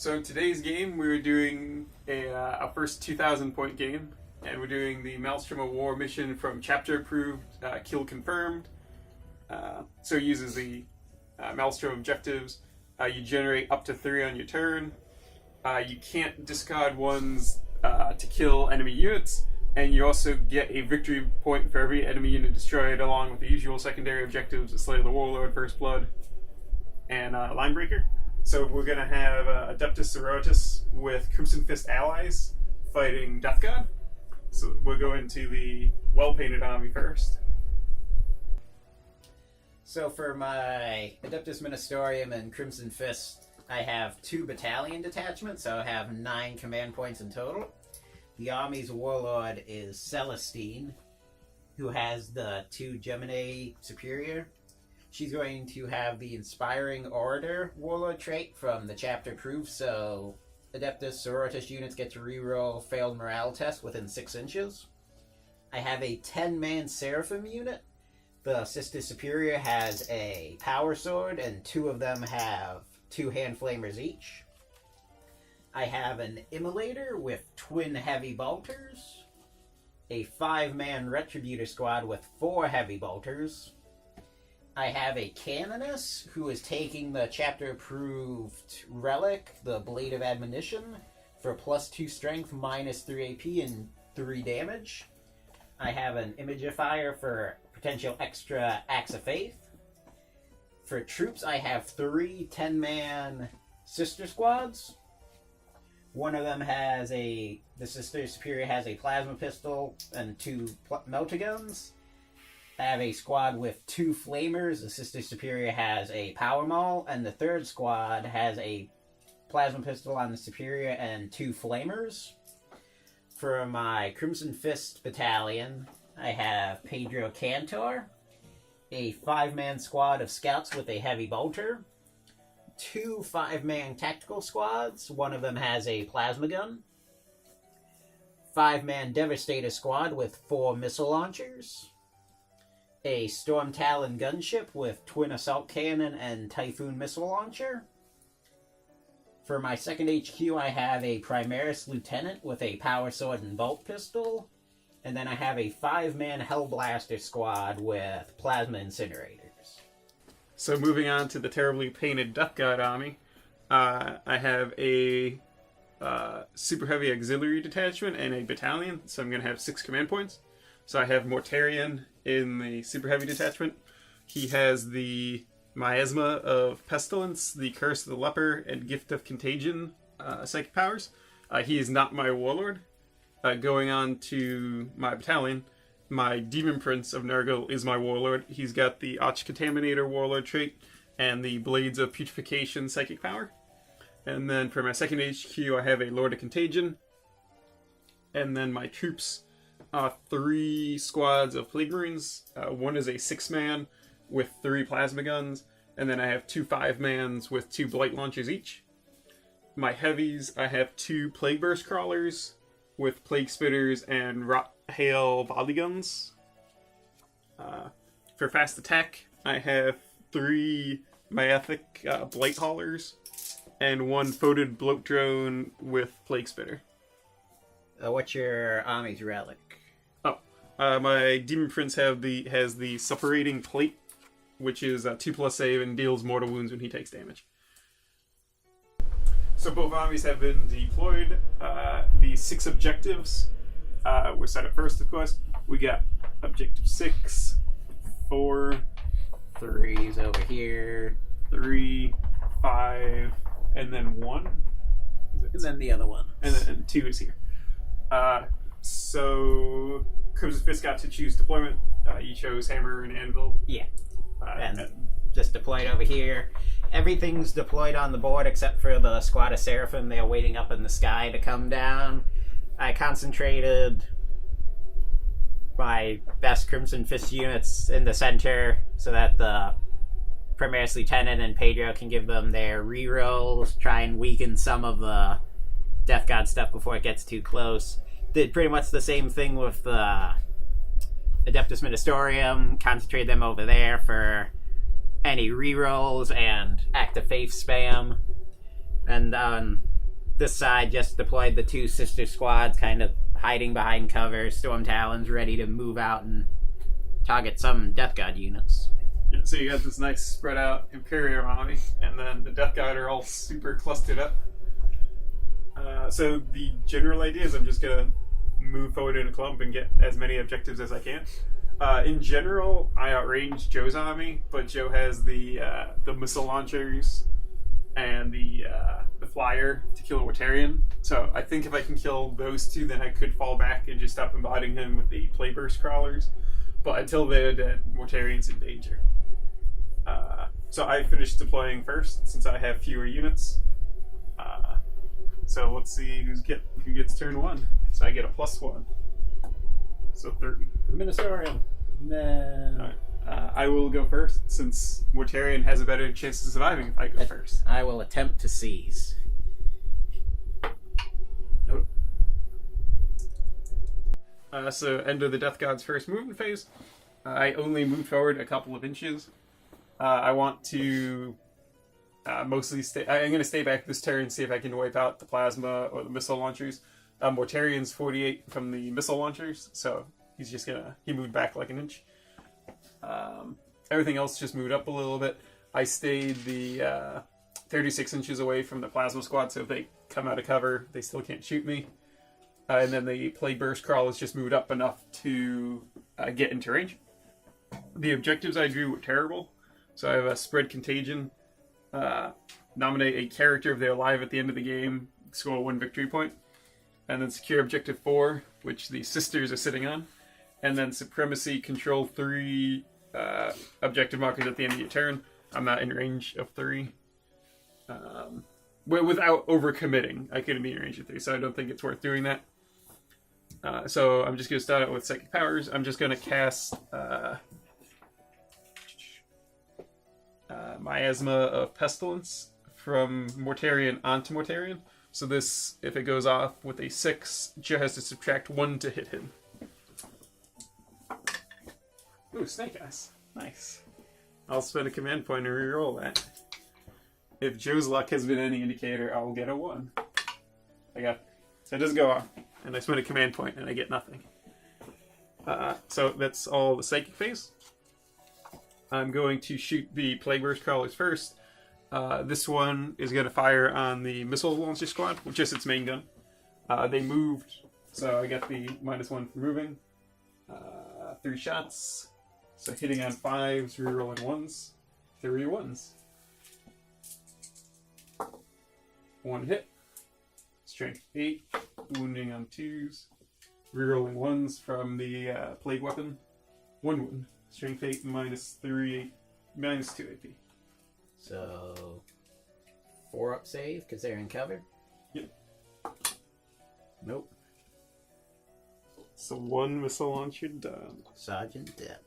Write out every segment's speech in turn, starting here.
So in today's game, we're doing a first 2,000 point game, and we're doing the Maelstrom of War mission from Chapter Approved, Kill Confirmed. So it uses the Maelstrom objectives. You generate up to 3 on your turn. You can't discard ones to kill enemy units, and you also get a victory point for every enemy unit destroyed, along with the usual secondary objectives of Slay the Warlord, First Blood, and Linebreaker. So we're going to have Adepta Sororitas with Crimson Fist allies fighting Death God. So we'll go into the well-painted army first. So for my Adeptus Ministerium and Crimson Fist, I have 2 battalion detachments, so I have 9 command points in total. The army's warlord is Celestine, who has the 2 Gemini Superior. She's going to have the Inspiring Orator warlord trait from the chapter proof, so Adeptus Sororitas units get to reroll failed morale test within 6 inches. I have a 10-man Seraphim unit. The Sister Superior has a power sword, and 2 of them have 2 hand flamers each. I have an Immolator with twin heavy bolters, a 5-man Retributor squad with 4 heavy bolters. I have a Canoness who is taking the chapter-approved relic, the Blade of Admonition, for +2 strength, -3 AP, and 3 damage. I have an Imagifier for potential extra Acts of Faith. For troops, I have 3 10-man Sister Squads. One of them has the Sister Superior has a plasma pistol and 2 melta-guns. I have a squad with 2 flamers. The Sister Superior has a power maul, and the 3rd squad has a plasma pistol on the Superior and 2 flamers. For my Crimson Fist battalion, I have Pedro Cantor, a 5-man squad of scouts with a heavy bolter, 2 5-man tactical squads. One of them has a plasma gun, 5-man Devastator squad with 4 missile launchers, a Storm Talon gunship with twin assault cannon and Typhoon missile launcher. For my 2nd HQ, I have a Primaris Lieutenant with a power sword and bolt pistol, and then I have a 5-man Hellblaster squad with plasma incinerators. So moving on to the terribly painted Death God army, I have a super heavy auxiliary detachment and a battalion, so I'm going to have 6 command points. So I have Mortarion in the super heavy detachment. He has the Miasma of Pestilence, the Curse of the Leper, and Gift of Contagion psychic powers. He is not my warlord. Going on to my battalion, my Demon Prince of Nurgle is my warlord. He's got the Arch Contaminator warlord trait and the Blades of Putrefaction psychic power. And then for my 2nd HQ, I have a Lord of Contagion. And then my troops, 3 squads of Plague Marines. One is a 6-man with 3 plasma guns, and then I have 2 5-mans with 2 blight launchers each. My heavies, I have 2 Plague Burst Crawlers with Plague Spitters and Rot Hail volley guns. For fast attack, I have 3 Myathic Blight Haulers and 1 Foetid Bloat Drone with Plague Spitter. What's your army's relic? My Demon Prince has the Suppurating Plate, which is a 2+ save and deals mortal wounds when he takes damage. So both armies have been deployed. The 6 objectives were set up first, of course. We got Objective 6, 4, 3's over here, 3, 5, and then 1. and then the other one. And then 2 is here. So Crimson Fist got to choose deployment. You chose Hammer and Anvil. Yeah. And just deployed over here. Everything's deployed on the board except for the squad of Seraphim. They're waiting up in the sky to come down. I concentrated my best Crimson Fist units in the center so that the Primaris Lieutenant and Pedro can give them their rerolls, try and weaken some of the Death God stuff before it gets too close. Did pretty much the same thing with the Adeptus Ministerium, concentrate them over there for any rerolls and Act of Faith spam. And on this side just deployed the 2 sister squads, kind of hiding behind cover. Storm Talon's ready to move out and target some Death Guard units. Yeah, so you got this nice spread out Imperium army, and then the Death Guard are all super clustered up. So the general idea is I'm just going to move forward in a clump and get as many objectives as I can. In general, I outrange Joe's army, but Joe has the missile launchers and the flyer to kill Mortarion. So I think if I can kill those 2, then I could fall back and just stop embodying him with the Playburst crawlers. But until they're dead, Mortarion's in danger. So I finished deploying first, since I have fewer units. So let's see who gets turn 1. So I get a +1. So 30. The Ministerium. No. Alright. I will go first, since Mortarion has a better chance of surviving if I go first. I will attempt to seize. Nope. So end of the Death God's first movement phase. I only moved forward a couple of inches. I want to mostly stay. I'm going to stay back this turn, see if I can wipe out the plasma or the missile launchers. Mortarion's 48 from the missile launchers, so he's just he moved back like an inch. Everything else just moved up a little bit. I stayed the 36 inches away from the plasma squad, so if they come out of cover, they still can't shoot me. And then the Plague Burst crawlers just moved up enough to get into range. The objectives I drew were terrible. So I have a spread contagion, nominate a character if they're alive at the end of the game, score 1 victory point, and then secure objective 4, which the sisters are sitting on, and then supremacy, control 3 objective markers at the end of your turn. I'm not in range of 3. Without overcommitting, I couldn't be in range of 3, so I don't think it's worth doing that. So I'm just going to start out with Psychic Powers. I'm just going to cast Miasma of Pestilence from Mortarion onto Mortarion. So this, if it goes off with a 6, Joe has to subtract 1 to hit him. Ooh, Snake Eyes. Nice. I'll spend a command point and reroll that. If Joe's luck has been any indicator, I'll get a 1. So it doesn't go off. And I spend a command point and I get nothing. So that's all the Psychic phase. I'm going to shoot the Plague Burst Crawlers first. This one is going to fire on the Missile Launcher Squad, with just its main gun. They moved, so I get the -1 for moving. 3 shots. So hitting on 5s, rerolling 1s. 3 1s. 1 hit. Strength 8. Wounding on 2s. Rerolling 1s from the Plague Weapon. 1 wound. Strength 8 -3, -2 AP. So 4 up save because they're in cover? Yep. Nope. So 1 missile launcher done. Sergeant Depp.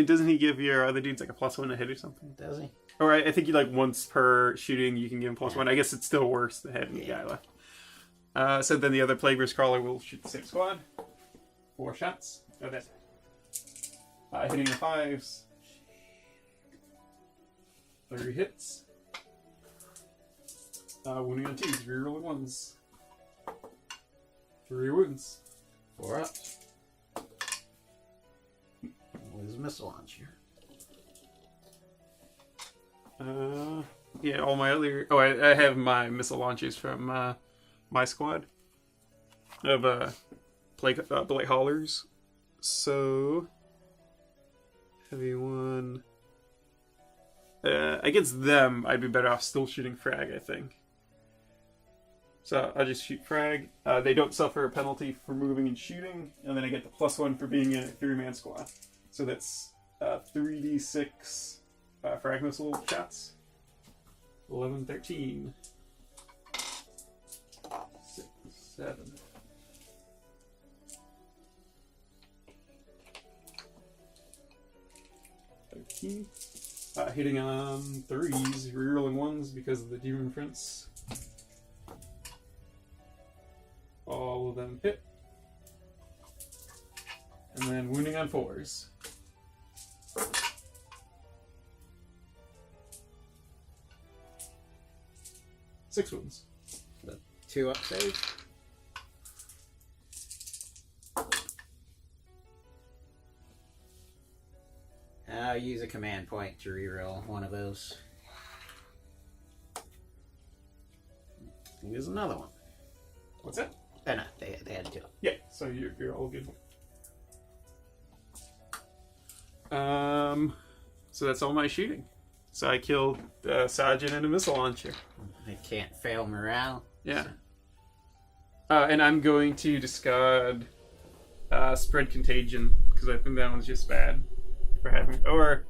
Doesn't he give your other dudes like a +1 to hit or something? Does he? Or I think you once per shooting you can give him +1. I guess it's still worse than having the guy left. So then the other Plague Burst Crawler will shoot the same squad. 4 shots. Oh, that's hitting the 5s. 3 hits. Wounding on 2s. Rerolling 1s. 3 wounds. 4 up. Where's the missile launcher? Yeah, all my other... Oh, I have my missile launchers from my squad of Blight Haulers. So... Heavy 1... against them, I'd be better off still shooting frag, I think. So I'll just shoot frag. They don't suffer a penalty for moving and shooting, and then I get the +1 for being in a 3-man squad. So that's 3d6 frag missile shots. 11, 13. 6, 7. 13. Hitting on 3s, rerolling 1s because of the Demon Prince. All of them hit. And then wounding on 4s. 6 wounds. 2 up save. I'll use a command point to reroll one of those. Use another one. What's that? No, they had 2. Yeah, so you're all good. So that's all my shooting. So I killed a sergeant and a missile launcher. I can't fail morale. Yeah. And I'm going to discard spread contagion because I think that one's just bad for having. Or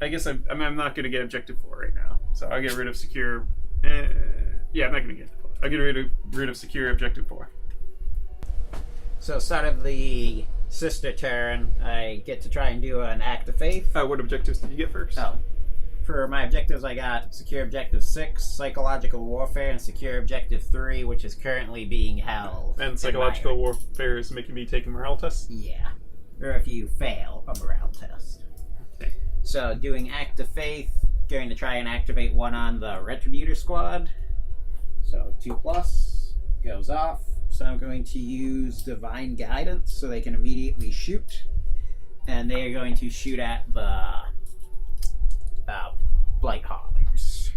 I guess I'm not going to get objective 4 right now, so I'll get rid of secure. Yeah, I'm not going to get. I'll get rid of secure objective 4. So start of the sister turn, I get to try and do an act of faith. What objectives did you get first? Oh. For my objectives, I got secure objective 6, psychological warfare, and secure objective 3, which is currently being held. And psychological warfare is making me take a morale test? Yeah. Or if you fail a morale test. Okay. So doing act of faith, going to try and activate one on the Retributor squad. So 2+ goes off. So I'm going to use Divine Guidance so they can immediately shoot. And they are going to shoot at the Blight Haulers.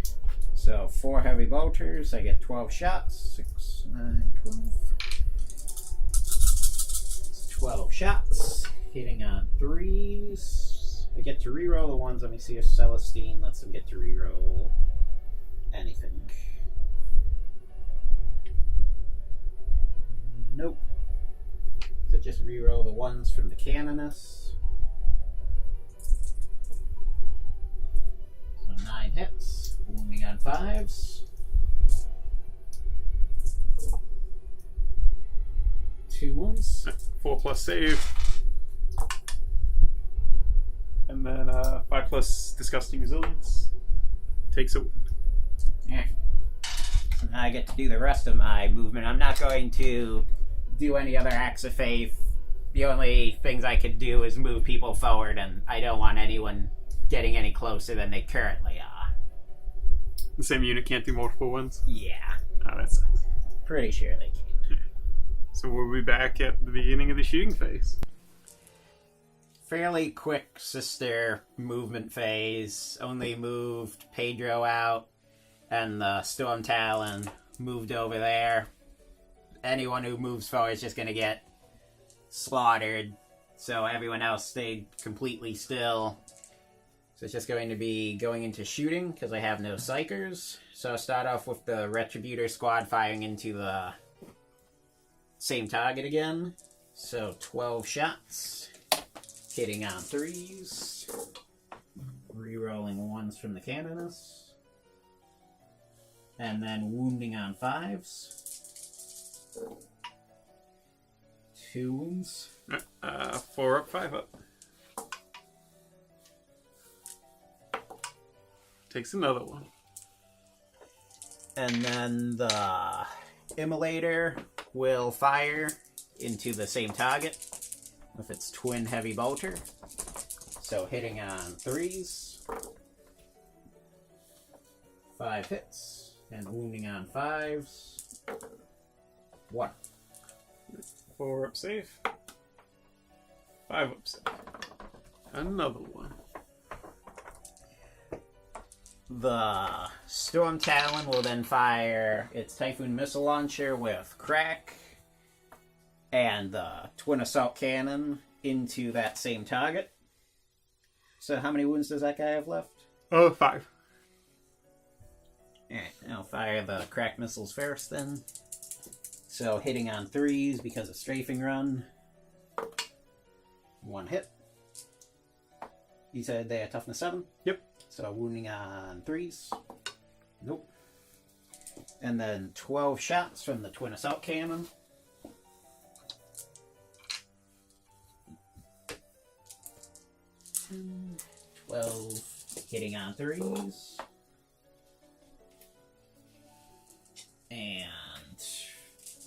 So 4 heavy bolters. I get 12 shots. 6, 9, 12. 12 shots. Hitting on 3s. I get to reroll the ones. Let me see if Celestine lets them get to reroll anything. Nope. So just reroll the ones from the Canoness. So 9 hits. Wounding on 5s. 2 wounds. 4+ save. And then 5+ disgusting resilience. Takes a wound. Yeah. So now I get to do the rest of my movement. I'm not going to do any other acts of faith. The only things I could do is move people forward, and I don't want anyone getting any closer than they currently are. The same unit can't do multiple ones? Yeah. Oh, that sucks. Pretty sure they can. So we'll be back at the beginning of the shooting phase. Fairly quick sister movement phase. Only moved Pedro out, and the Storm Talon moved over there. Anyone who moves forward is just going to get slaughtered. So everyone else stayed completely still. So it's just going to be going into shooting because I have no psychers. So I'll start off with the Retributor squad firing into the same target again. So 12 shots. Hitting on 3s. Rerolling 1s from the Canoness. And then wounding on 5s. 2 wounds. 4 up, 5 up. Takes another one. And then the Immolator will fire into the same target with its twin heavy bolter. So hitting on 3s. 5 hits. And wounding on 5s. 1. 4 up safe. 5 up safe. Another one. The Storm Talon will then fire its Typhoon Missile Launcher with Crack and the Twin Assault Cannon into that same target. So how many wounds does that guy have left? 5. Alright, I'll fire the Crack Missiles first then. So hitting on 3s because of Strafing Run. 1 hit. You said they had toughness 7? Yep. So wounding on 3s. Nope. And then 12 shots from the Twin Assault Cannon. And 12 hitting on 3s. And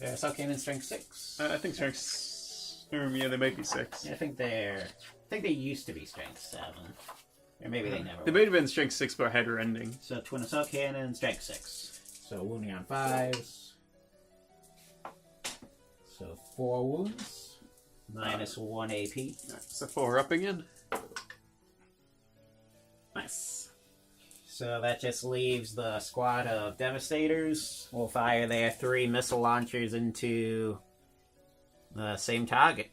Assault Cannon strength 6. I think strength. Yeah, they might be 6. Yeah, I think they used to be strength 7. Or maybe they never They were. might have been strength 6 but header ending. So Twin Assault Cannon, strength 6. So wounding on 5s. So 4 wounds. Minus 1 AP. Right, so 4 up again. Nice. So that just leaves the squad of Devastators. We'll fire their 3 missile launchers into the same target.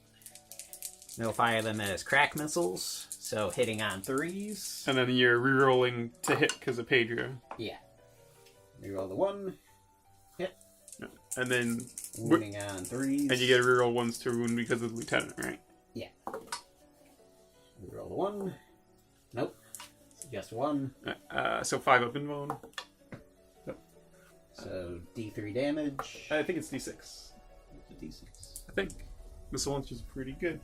They'll fire them as crack missiles, so hitting on 3s. And then you're rerolling to hit because of Pedro. Yeah. Reroll the 1. Hit. And then... Wounding on 3s. And you get a reroll 1s to wound because of the Lieutenant, right? Yeah. Reroll the 1. Nope. It's just 1. So 5 up in bone. Yep. So D3 damage. I think it's D6. It's a D6. I think. Missile launch is pretty good.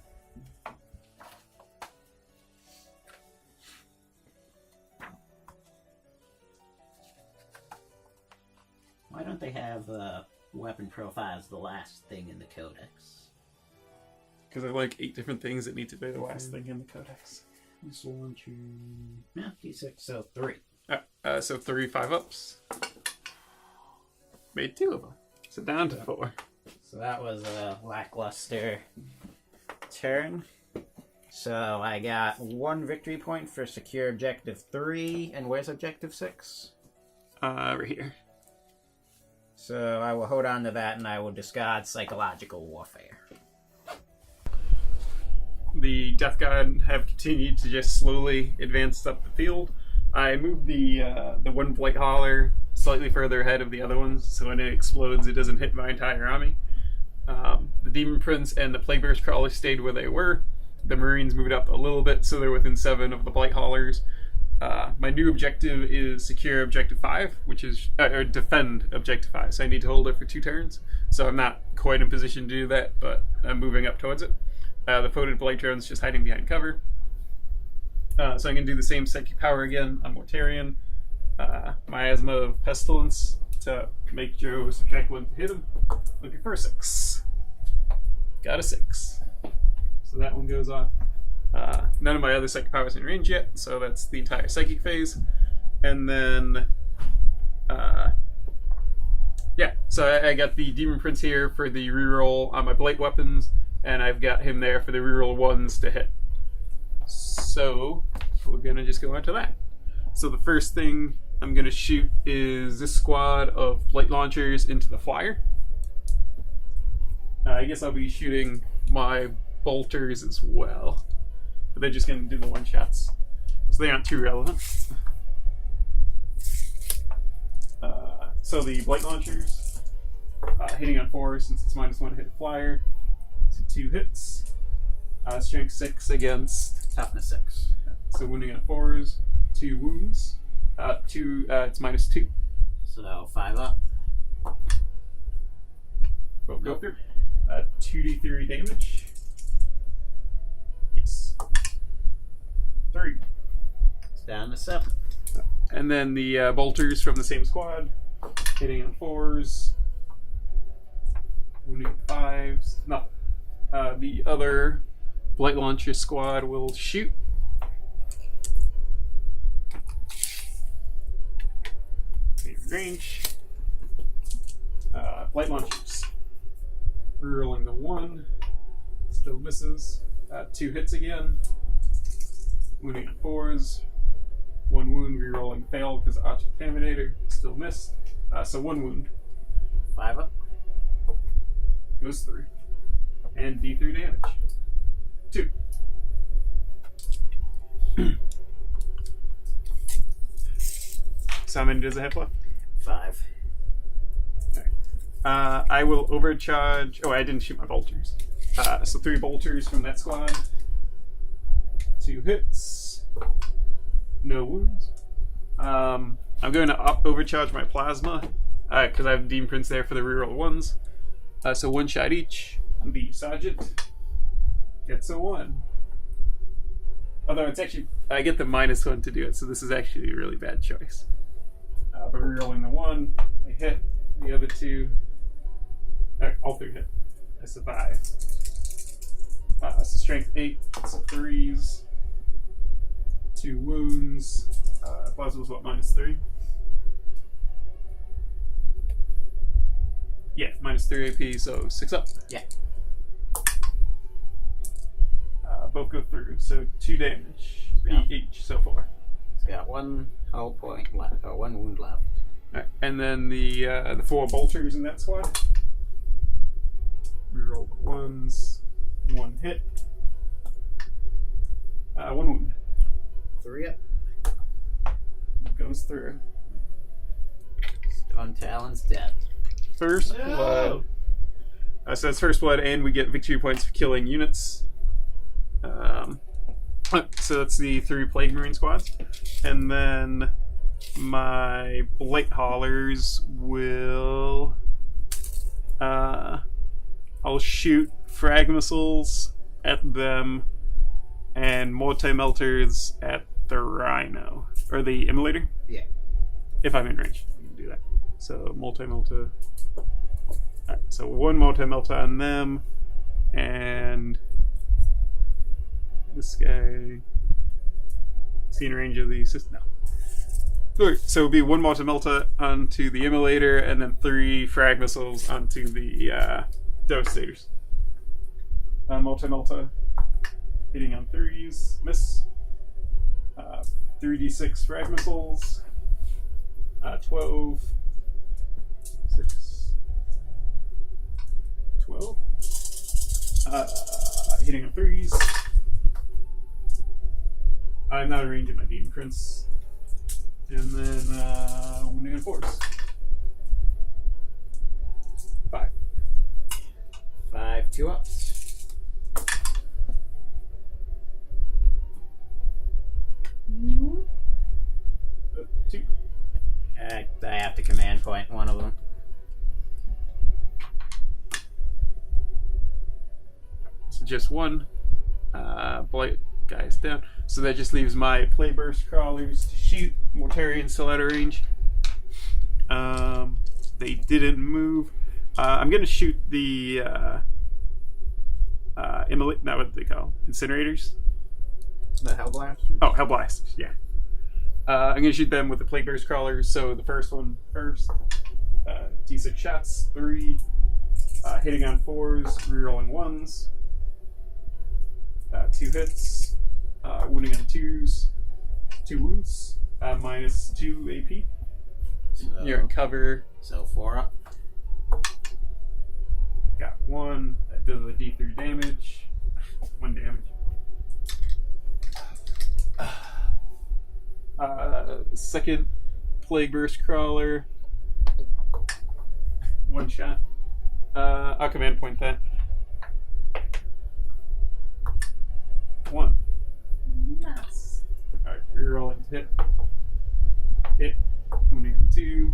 Why don't they have weapon profiles the last thing in the codex? Because I like 8 different things that need to be the last thing in the codex. Missile launcher. Yeah, D6, so 3. So 3 5-ups. Made 2 of them. So down to 4. So that was a lackluster turn. So I got 1 victory point for secure objective 3. And where's objective 6? Right here. So I will hold on to that and I will discard psychological warfare. The Death God have continued to just slowly advance up the field. I moved the one Blight Hauler slightly further ahead of the other ones, so when it explodes, it doesn't hit my entire army. The Demon Prince and the Plaguebear's Crawler stayed where they were. The Marines moved up a little bit, so they're within 7 of the Blight Haulers. My new objective is secure objective 5, which is or defend objective 5. So I need to hold it for 2 turns. So I'm not quite in position to do that, but I'm moving up towards it. The Foated Blight Drone's just hiding behind cover. So I'm going to do the same psychic power again on Mortarion. Miasma of Pestilence to make Joe subtract 1 to hit him. Looking for a 6. Got a 6. So that one goes off. None of my other psychic powers in range yet, so that's the entire psychic phase. And then, yeah, so I got the Demon Prince here for the reroll on my Blight weapons, and I've got him there for the reroll 1s to hit. So we're gonna just go on to that. So the first thing I'm gonna shoot is this squad of Blight launchers into the flyer. I guess I'll be shooting my bolters as well. But they're just going to do the 1-shots. So they aren't too relevant. So the Blight Launchers, hitting on 4 since it's -1 to hit flyer. So 2 hits. Strength 6 against... Toughness 6. So wounding on 4s, 2 wounds. It's -2. So 5 up. Both go through. 2d3 damage. 3. It's down to 7. And then the bolters from the same squad, hitting on 4s, wounding 5s. No. The other Blight Launcher squad will shoot. Range. Blight Launchers. Rerolling the 1. Still misses. 2 hits again. Wounding on 4s. 1 wound, rerolling failed because of Arch Contaminator. Still missed. So 1 wound. 5 up. Goes through. And D3 damage. 2. So how many does it have left? 5. Alright. I will overcharge. Oh, I didn't shoot my bolters. So 3 bolters from that squad. 2 hits. No wounds. I'm going to overcharge my plasma because I have Demon Prince there for the reroll 1s. So 1 shot each. The Sergeant gets a 1. Although it's actually, I get the -1 to do it, so this is actually a really bad choice. But rerolling the 1, I hit. The other 2, all 3 hit. I survive. So strength 8, so 3s. 2 wounds. Plasma was what, -3? Yeah, -3 AP, so 6 up. Yeah. Both go through, so 2 damage each, so 4. It's got 1 hull point left, or 1 wound left. Alright, and then the 4 bolters in that squad. Reroll the 1s, 1 hit. 1 wound. 3 up. Goes through. Stone Talon's dead. First blood. So that's first blood, and we get victory points for killing units. So that's the 3 Plague Marine squads. And then my Blight Haulers will... I'll shoot frag missiles at them and multi-melters at the Rhino. Or the Immolator? Yeah. If I'm in range, I can do that. So multi-melta. Alright, so 1 multi-melta on them, and this guy. Is he in range of the system? No. Alright, so it'll be 1 multi-melta onto the Immolator, and then 3 frag missiles onto the Devastators. Multi-melta, hitting on 3s, miss. 3d6 frag missiles. 12. 6. 12. Hitting on 3s. I'm not in range of my Demon Prince. And then wounding on 4s. 5. 5 2-ups. 2. I have to command point one of them. So just 1. Blight guy's down. So that just leaves my Play Burst Crawlers to shoot. Mortarion still out of range. They didn't move. I'm going to shoot the not what they call incinerators. The Hellblast? Oh, Hellblast, yeah. I'm going to shoot them with the Plague Burst Crawlers. So the first one first. D6 shots, 3. Hitting on 4s, rerolling 1s. 2 hits. Wounding on 2s. 2 wounds. -2 AP. So, You're in cover. So 4 up. Got 1. That does a D3 damage. 1 damage. Second Plague Burst Crawler. 1 shot. I'll command point that. 1. Nice. Alright, rerolling to hit. Hit. Wounding on 2.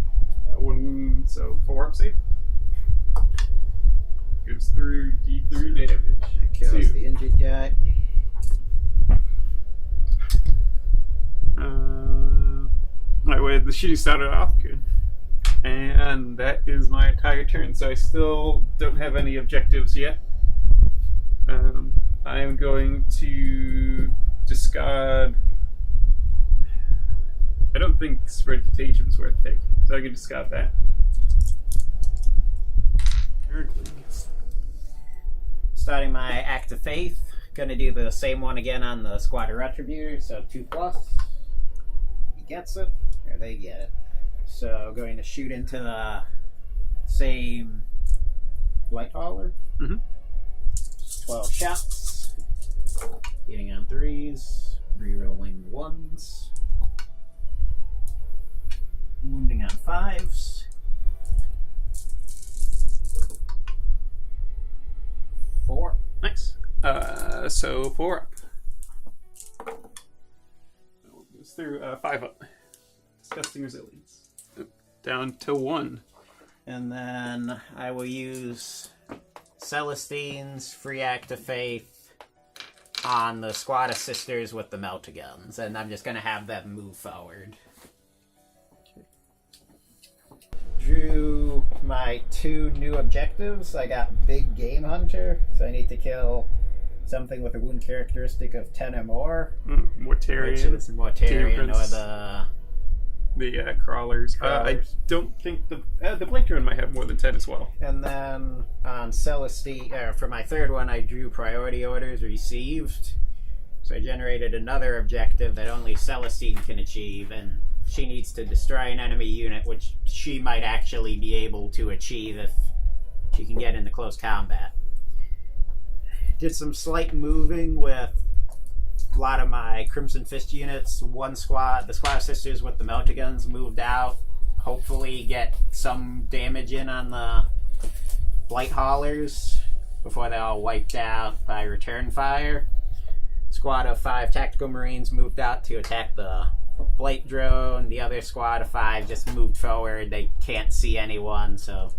1 wound, so 4 up save. Goes through D3 damage. That kills 2. the injured guy. The shooting started off good. And that is my entire turn. So I still don't have any objectives yet. I am going to discard. I don't think Reputation is worth taking, so I can discard that. Heracles. Starting my Act of Faith. Gonna do the same one again on the Squatter Retributor, so 2+. He gets it, or they get it. So going to shoot into the same Light Hauler. 12 shots. Hitting on 3s. Rerolling 1s. Wounding on 5s. 4. Nice. So 4 up. Goes through 5 up. Disgusting resilience. Down to 1. And then I will use Celestine's Free Act of Faith on the squad of sisters with the Meltaguns, and I'm just going to have them move forward. Drew my 2 new objectives. I got Big Game Hunter, so I need to kill something with a wound characteristic of 10 or more. Mortarion. Which is Mortarion or the The crawlers. I Crawlers. don't think the Blake drone might have more than 10 as well. And then on Celestine, for my third one, I drew priority orders received. So I generated another objective that only Celestine can achieve, and she needs to destroy an enemy unit, which she might actually be able to achieve if she can get into close combat. Did some slight moving with a lot of my Crimson Fist units. The squad of sisters with the melter guns moved out. Hopefully get some damage in on the blight haulers before they're all wiped out by return fire. Squad of 5 tactical marines moved out to attack the blight drone. The other squad of 5 just moved forward. They can't see anyone, so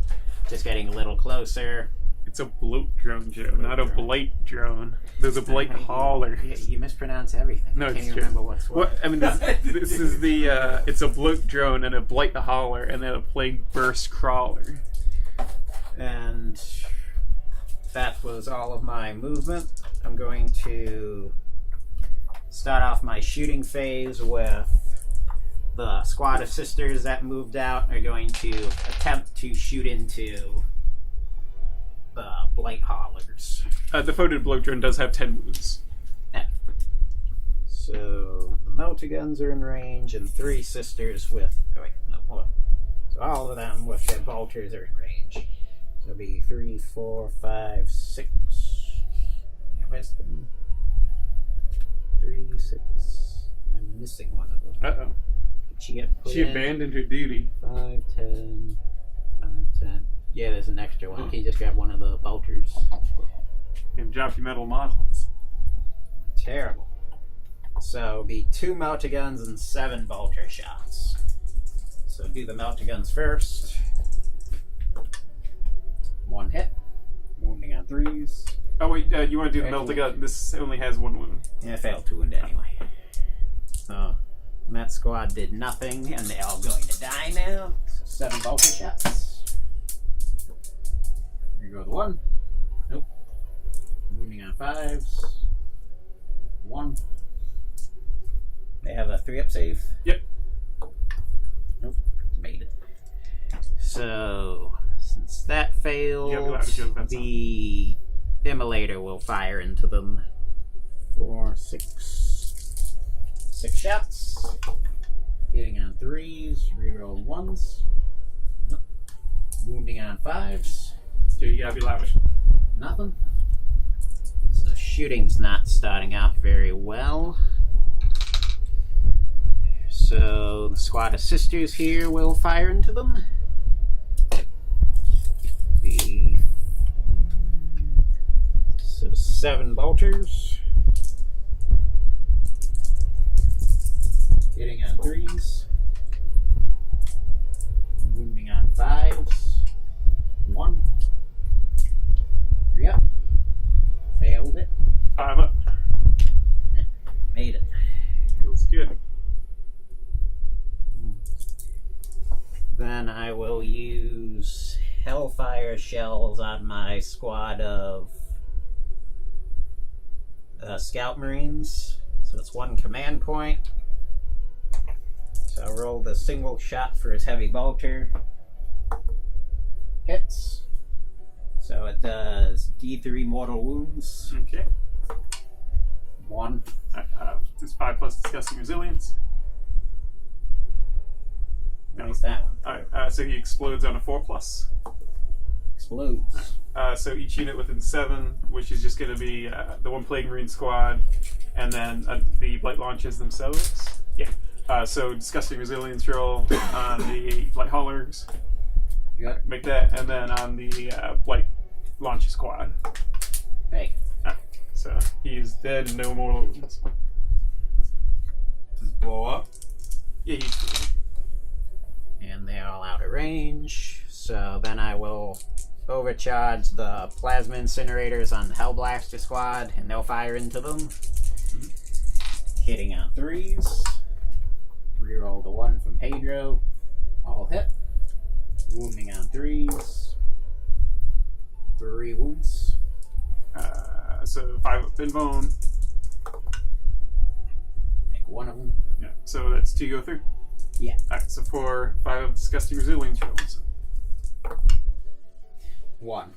just getting a little closer. It's a bloat drone, Joe, not a blight drone. There's a blight hauler. You mispronounce everything. No, I it's can't true. remember what's what. What? I mean, this is the, it's a bloat drone and a blight hauler and then a plague burst crawler. And that was all of my movement. I'm going to start off my shooting phase with the squad of sisters that moved out are going to attempt to shoot into the blight haulers. The photo bloat drone does have 10 moves. So the melter guns are in range, and 3 sisters with. Oh wait, no, hold on. So all of them with their bolters are in range. So it'll be 3, 4, 5, 6. Yeah, where's the 3, 6? I'm missing one of them. Uh-oh. Did she get put She in? abandoned her duty. 5, 10, 5, 10. Yeah, there's an extra one. Can you just grab one of the bolters? And drop your metal models. Terrible. So it'll be 2 melter guns and 7 bolter shots. So do the melter guns first. 1 hit. Wounding on 3s. Oh wait, you want to do the melter gun? This only has 1 wound. Yeah, I failed to wound anyway. So that squad did nothing, and they're all going to die now. So 7 bolter shots. Here goes 1. Nope. Wounding on 5s. 1. They have a 3-up save. Yep. Nope. Made it. So since that failed, the immolator will fire into them. 4, 6. 6 shots. Hitting on 3s. Reroll 1s. Nope. Wounding on 5s. So you gotta be lavish. Nothing. So shooting's not starting out very well. So the squad of sisters here will fire into them. So 7 bolters. Hitting on 3s. Wounding on 5s. 1. 3 up. Failed it. 5 up. Made it. Feels good. Then I will use Hellfire shells on my squad of Scout Marines. So it's 1 command point. So I'll roll the single shot for his heavy bolter. Hits. So it does D3 mortal wounds. Okay. 1. It's 5 plus disgusting resilience. Nice that one. Alright, so he explodes on a 4 plus. Explodes. So each unit within 7, which is just going to be the 1 Plague Marine squad, and then the Blight launches themselves. Yeah. So disgusting resilience roll on the Blight haulers. You got it? Make that, and then on the Blight launch squad. Hey. So he's dead, no more wounds. Does it blow up? Yeah, he's. And they're all out of range. So then I will overcharge the plasma incinerators on the Hellblaster squad, and they'll fire into them. Hitting on 3s. Reroll the 1 from Pedro. All hit. Wounding on 3s. 3 wounds. So 5 up in bone. Make 1 of them. Yeah. So that's 2 go through. Yeah. Alright, so for 5 of disgusting resilience rolls. 1.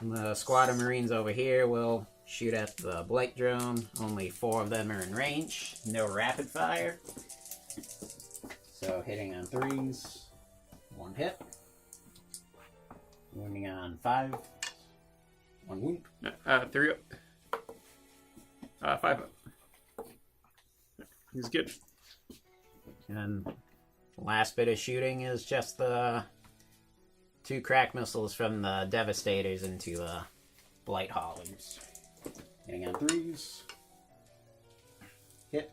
The squad of Marines over here will shoot at the Blight drone. Only 4 of them are in range. No rapid fire. So hitting on 3s. 1 hit. Wounding on 5. 1 wound. 3 up. 5 up. He's good. And the last bit of shooting is just the 2 crack missiles from the Devastators into the Blight Haulers. Hitting on 3s. Hit.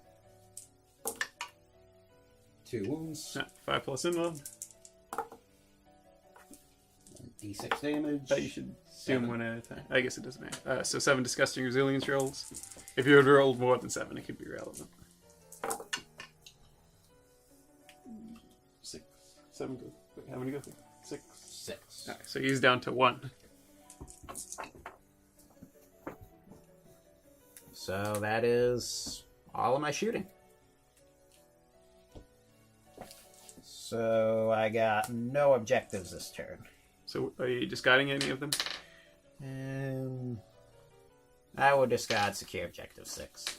2 wounds. 5 plus involved. D6 damage. You should do them 1 at a time. I guess it doesn't matter. So 7 disgusting resilience rolls. If you had rolled more than 7, it could be relevant. 6, 7 go. Wait, how many go through? 6. 6. Alright, so he's down to 1. So that is all of my shooting. So I got no objectives this turn. So are you discarding any of them? And I will discard secure objective 6.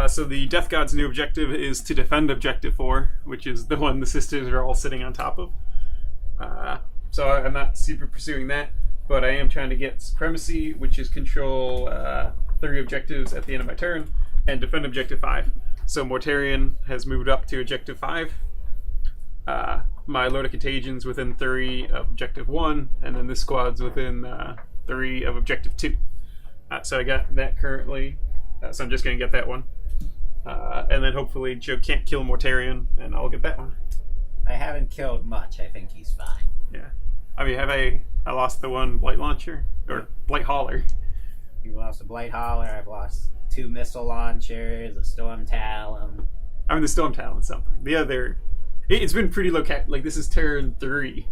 So the Death God's new objective is to defend objective 4, which is the one the sisters are all sitting on top of. So I'm not super pursuing that, but I am trying to get Supremacy, which is control 3 objectives at the end of my turn, and defend objective 5. So Mortarion has moved up to objective 5. My Lord of Contagions within 3 of objective 1, and then this squad's within 3 of objective 2. So I got that currently, so I'm just going to get that one. And then hopefully Joe can't kill Mortarion, and I'll get that one. I haven't killed much. I think he's fine. Yeah. I mean, I lost the one Blight Launcher? Or Blight Hauler. You lost a Blight Hauler. I've lost 2 missile launchers, a Storm Talon. I mean, the Storm Talon's something. The other... It's been pretty low cap. Like, this is turn 3,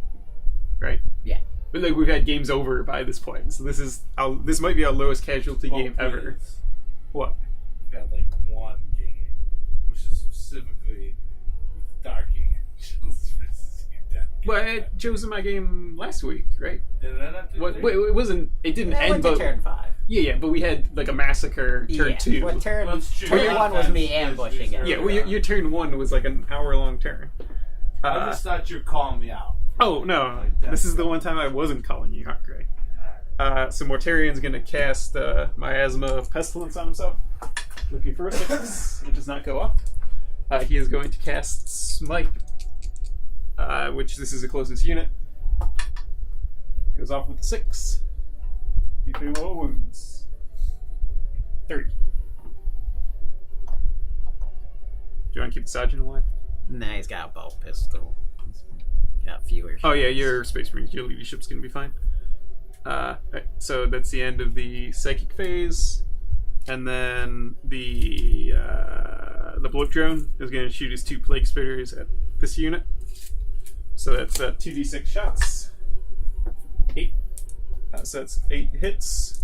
right? Yeah. But, like, we've had games over by this point. So this might be our lowest casualty game ever. What? We've got, like, 1 game, which is specifically with Dark Angels versus Death. Well, Joe was in my game last week, right? Did that not do Wait, it wasn't... It didn't That end, went to but... turn 5. Yeah, but we had, like, a massacre turn 2. Well, turn Well, it's true. 1 was me ambushing it. Yeah, well, your turn 1 was, like, an hour-long turn. I just thought you were calling me out. Oh, no. This is the one time I wasn't calling you out, Gray. So Mortarion's going to cast Miasma of Pestilence on himself. Looking for a 6. It does not go up. He is going to cast Smite, which this is the closest unit. Goes off with a 6. You 3 more wounds. 3. Do you want to keep the Sergeant alive? Nah, he's got a bow pistol. He's got fewer shots. Oh yeah, your Space Marines, your leadership's gonna be fine. Right, so that's the end of the Psychic phase, and then the Bloat Drone is gonna shoot his 2 Plague Spitters at this unit. So that's 2d6 shots. 8. So that's 8 hits.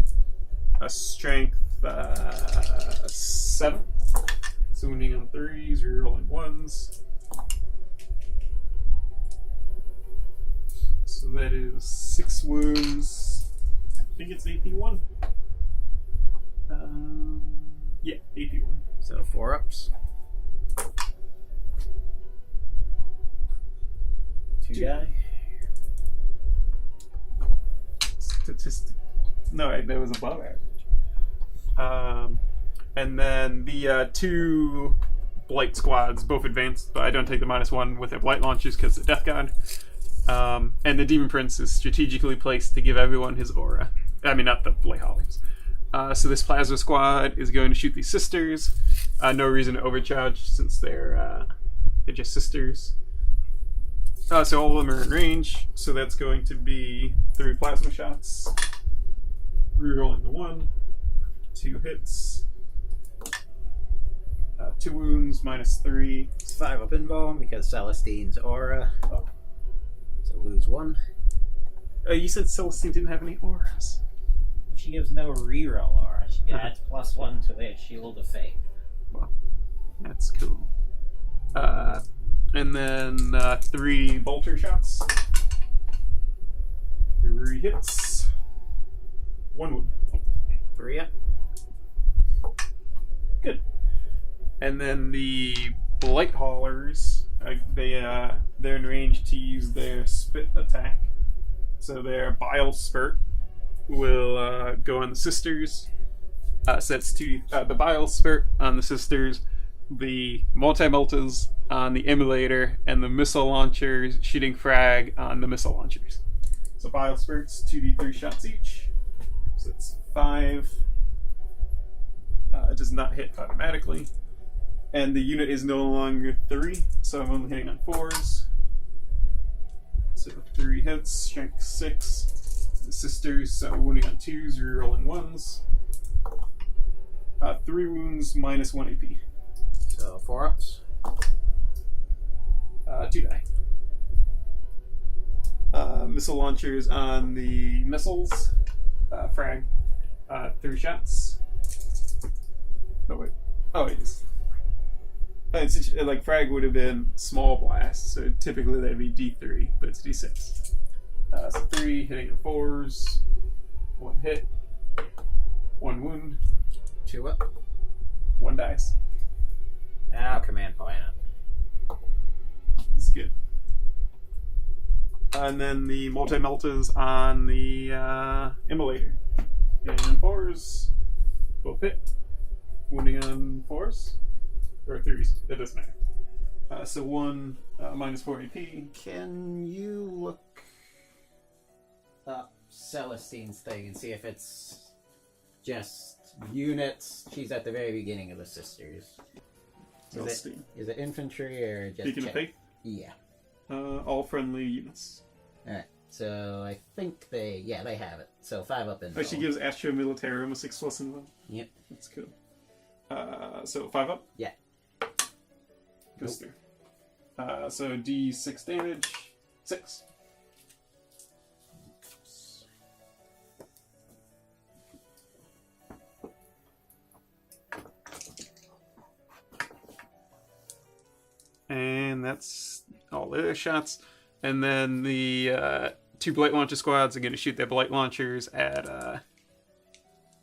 A strength 7. So wounding on 3s, rerolling 1s. So that is 6 wounds. I think it's AP1. Yeah, AP1. So 4 ups. 2 die. Statistic. No, that was above average. And then the 2 Blight squads, both advanced, but I don't take the -1 with their Blight launches because of Death God. And the Demon Prince is strategically placed to give everyone his aura. I mean, not the Blight Haulers. So this Plasma squad is going to shoot these sisters. No reason to overcharge since they're just sisters. So all of them are in range. So that's going to be 3 plasma shots. Rerolling the 1. 2 hits. 2 wounds, -3. It's 5 up invuln because Celestine's aura. Oh. So lose 1. You said Celestine didn't have any auras. she gives no reroll aura. She adds +1 to their Shield of Fate. Well, that's cool. And then 3 bolter shots. 3 hits. 1 wound. 3 up. Good. And then the Blight Haulers, they're in range to use their spit attack. So their Bile Spurt will go on the Sisters. So that's the Bile Spurt on the Sisters, the Multi-Meltas on the Emulator, and the Missile Launchers shooting Frag on the Missile Launchers. So Bile Spurts, 2d3 shots each. So it's 5. It does not hit automatically. And the unit is no longer 3, so I'm only hitting on 4s. So 3 hits, strength 6. The Sisters, so wounding on 2s, rerolling 1s. 3 wounds, minus 1 AP. So 4 ups. 2 die. Missile launchers on the missiles. Frag. 3 shots. No, wait. Oh, it is. It's like frag would have been small blast, so typically that'd be D3, but it's D6. So 3 hitting at 4s, 1 hit, 1 wound, 2 up. 1 dice. Now command point up. It's good. And then the multi-meltas on the Immolator. And 4s, both hit. Wounding on 4s. Or 3s, it doesn't matter. So 1 minus 4 AP. Can you look up Celestine's thing and see if it's just units? She's at the very beginning of the Sisters. Celestine. Is it infantry or just Beacon of check? Faith? Yeah. All friendly units. Alright. So I think they have it. So 5 up and Oh, she gives Astro Militarum a 6+ in them. Yep. That's cool. So 5 up? Yeah. Goes through. So D6 damage. 6. And that's all their shots. And then the 2 Blight Launcher squads are going to shoot their Blight Launchers at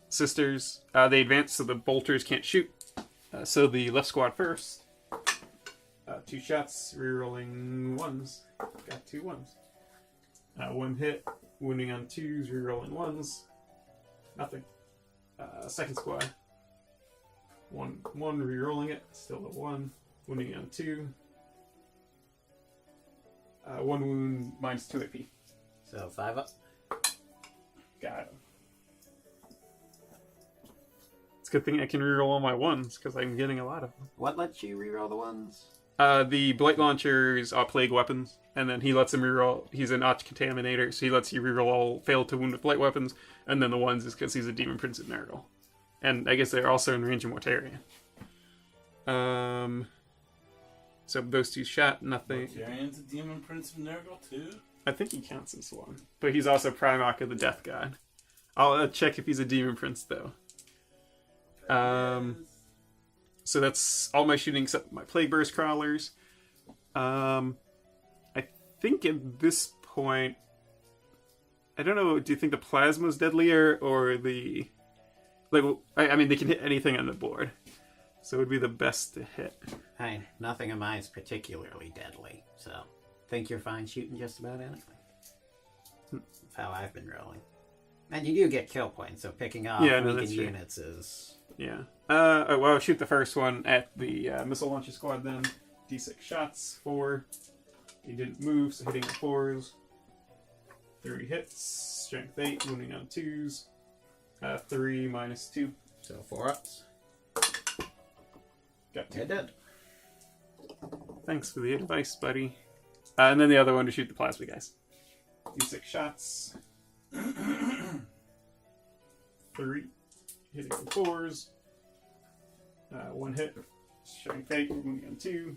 Sisters. They advance so the bolters can't shoot. So the left squad first. 2 shots, rerolling 1s. Got 2 1s. 1 hit, wounding on 2s, rerolling 1s. Nothing. Second squad. 1 rerolling it, still a 1. Wounding on 2. 1 wound, minus 2 AP. So 5 up. Got him. It's a good thing I can reroll all my 1s, because I'm getting a lot of them. What lets you reroll the ones? The Blight Launchers are plague weapons, and then he lets him reroll. He's an Arch Contaminator, so he lets you reroll all failed to wound with blight weapons, and then the 1s is because he's a Demon Prince of Nurgle. And I guess they're also in range of Mortarion. So those 2 shot, nothing. Mortarion's a Demon Prince of Nurgle too? I think he counts as 1. But he's also Primarch of the Death God. I'll check if he's a Demon Prince, though. So that's all my shooting except my Plague Burst Crawlers. I think at this point, I don't know, do you think the Plasma's deadlier or the... Like, I mean, they can hit anything on the board. So it would be the best to hit. Hey, nothing of mine is particularly deadly, so think you're fine shooting just about anything. That's how I've been rolling. And you do get kill points, so picking off weakened units is... Yeah. Well, I'll shoot the first one at the Missile Launcher Squad then. D6 shots, 4. He didn't move, so hitting at 4s. 3 hits, strength 8, wounding on 2s. 3 minus 2. So 4 ups. Got 2. You're dead. Thanks for the advice, buddy. And then the other one to shoot the plasma guys. D6 shots. 3. Hitting on 4s. 1 hit. Strength 8, wounding on 2.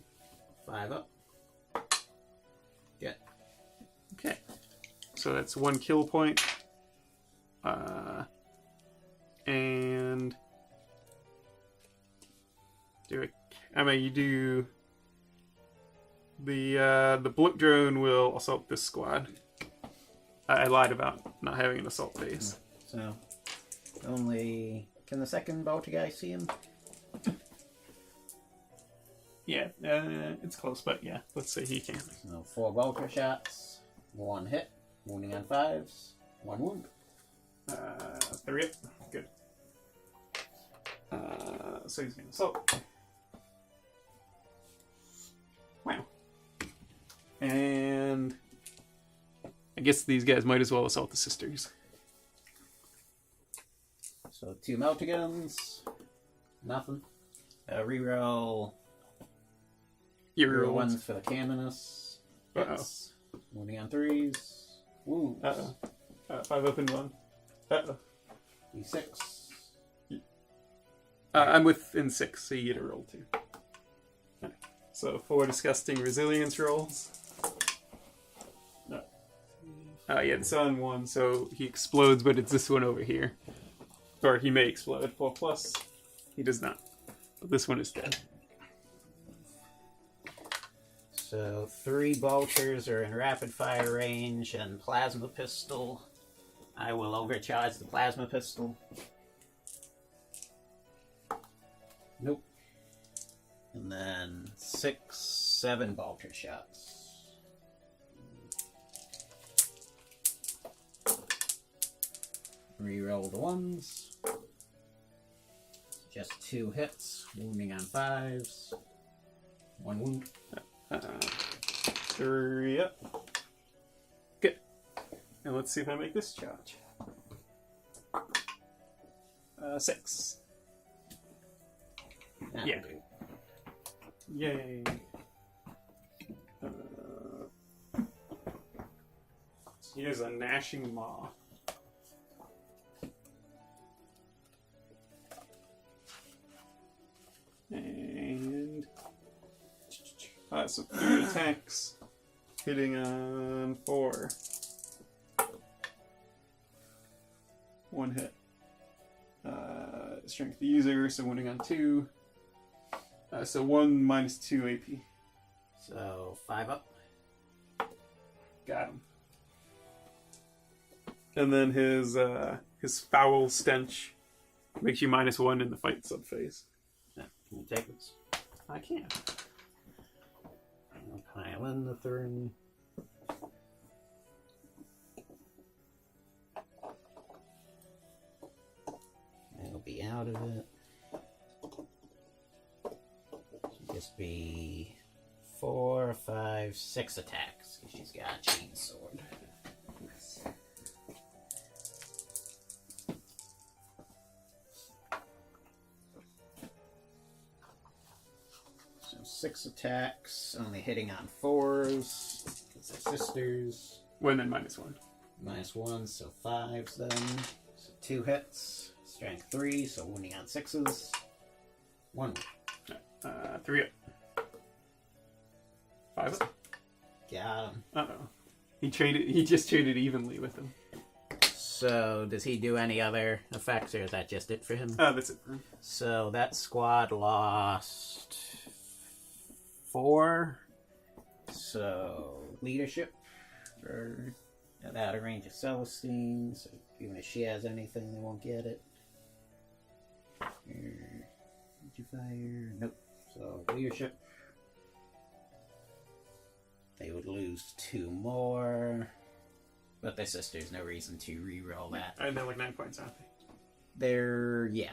5 up. Good. Okay. So that's 1 kill point. And you do the bloat drone will assault this squad. I lied about not having an assault phase. So, only... Can the second bolter guy see him? Yeah, it's close, but yeah, let's say he can. So, 4 bolter shots, 1 hit, wounding on 5s, 1 wound. 3 hit. Good. So he's going to assault. Wow. And I guess these guys might as well assault the sisters. So 2 multi-guns, nothing. Reroll. You Reroll reroll 1s for the canoness. Hits. Wounding on 3s. Wounds. 5 open 1. D6. I'm within 6, so you get a roll 2. Okay. So 4 disgusting resilience rolls. Yeah, it's on 1, so he explodes, but it's this one over here. Or he may explode. 4+. He does not. But this one is dead. So 3 bolters are in rapid fire range and plasma pistol. I will overcharge the plasma pistol. Nope. And then 6, 7 bolter shots. Reroll the 1s. Just 2 hits, wounding on 5s. 1 wound. 3 up. Good. And let's see if I make this charge. 6. That'll Yeah. do. Yay. Here's a gnashing maw. And so 3 attacks, hitting on 4. 1 hit. Strength the user, so winning on 2. So 1 minus 2 AP. So 5 up. Got him. And then his foul stench makes you -1 in the fight subphase. Yeah, can you take this? I can. I'll pile in the 3. It'll be out of it. Should just be 4, 5, 6 attacks because she's got a chain sword. So 6 attacks, only hitting on 4s. It's their sisters. When then -1. -1, so 5s then. So 2 hits. Strength 3, so wounding on 6s. 1. 3 up. 5 up. Got him. Uh-oh. He just traded evenly with him. So, does he do any other effects, or is that just it for him? That's it for him. So, that squad lost 4. So, leadership for out of range of Celestine. So, even if she has anything, they won't get it. Here. Did you fire? Nope. So, leadership. They would lose 2 more. But their sisters, no reason to re-roll that. And they're like 9 points, aren't they? They're, yeah.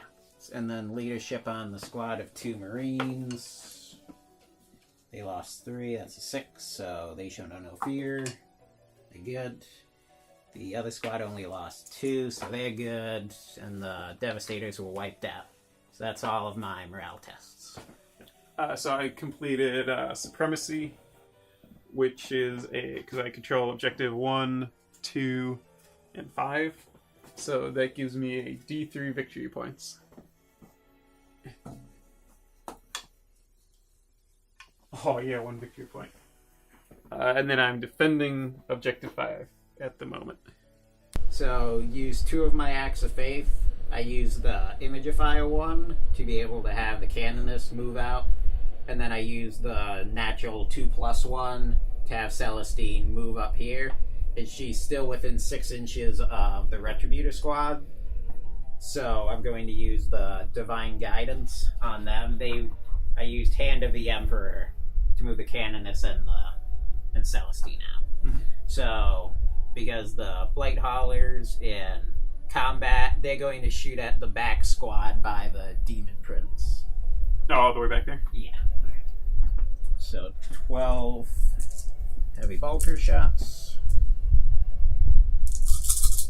And then leadership on the squad of 2 Marines. They lost 3, that's a 6, so they show no fear. They're good. The other squad only lost 2, so they're good. And the Devastators were wiped out. So that's all of my morale tests. So I completed Supremacy, which is because I control objective 1, 2, and 5. So that gives me a D3 victory points. Oh yeah, 1 victory point. And then I'm defending objective 5 at the moment. So use 2 of my Acts of Faith I use the Imagifier one to be able to have the Canonist move out, and then I use the natural 2+1 to have Celestine move up here, and she's still within 6 inches of the Retributor squad. So I'm going to use the Divine Guidance on them. I used Hand of the Emperor to move the Canonist and Celestine out. Mhm. So because the Blight Haulers in combat, they're going to shoot at the back squad by the Demon Prince. Oh, all the way back there? Yeah. So 12 heavy bolter shots.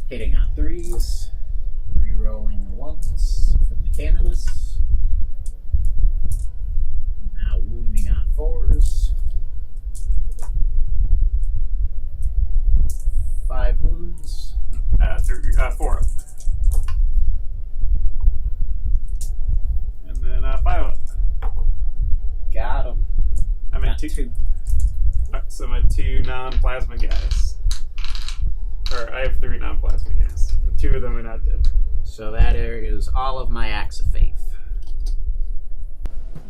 Hitting on 3s. Rerolling the 1s from the Canonist. Now wounding on 4s. 5 wounds. 4 up. And then 5 up. Got him. I'm at 2. So I'm at 2 non-plasma guys. Or I have 3 non-plasma guys. 2 of them are not dead. So that is all of my Acts of Faith.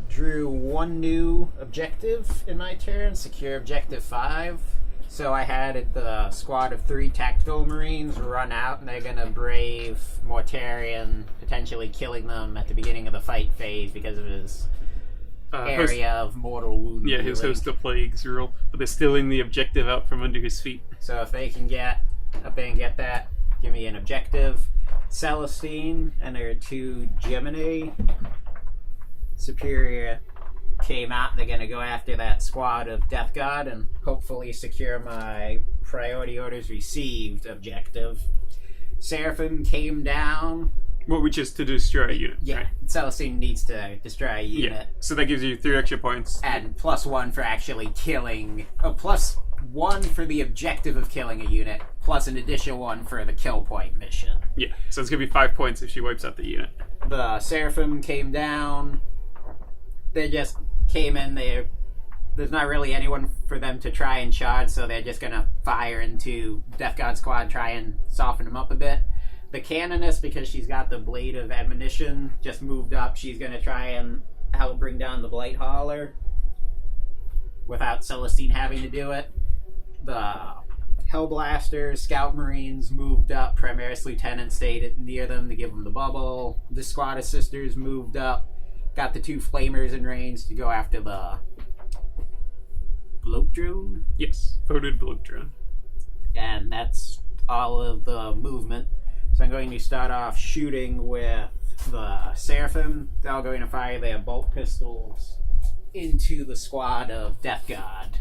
Drew 1 new objective in my turn, secure objective 5. So I had the squad of 3 tactical marines run out, and they're gonna brave Mortarion, potentially killing them at the beginning of the fight phase because of his area of mortal wound. Yeah, his host of plagues rule, but they're stealing the objective out from under his feet. So if they can get up there and get that, give me an objective. Celestine and her 2 Gemini Superior came out. They're gonna go after that squad of Death God and hopefully secure my priority orders received objective. Seraphim came down. Well, which is to destroy a unit. Yeah, Right? Celestine needs to destroy a unit. Yeah. So that gives you 3 extra points. And +1 for actually killing. +1 for the objective of killing a unit, plus an additional 1 for the kill point mission. Yeah. So it's gonna be 5 points if she wipes out the unit. The Seraphim came down. They just came in there. There's not really anyone for them to try and charge, so they're just gonna fire into Death God squad, try and soften them up a bit. The Canonist, because she's got the Blade of Admonition, just moved up. She's gonna try and help bring down the Blight Hauler without Celestine having to do it. The Hellblasters, Scout Marines moved up. Primaris Lieutenant stayed near them to give them the bubble. The Squad of Sisters moved up. Got the 2 Flamers in range to go after the Bloat Drone. Yes. Voted bloat drone. And that's all of the movement. So I'm going to start off shooting with the Seraphim. They're all going to fire their bolt pistols into the squad of Death God.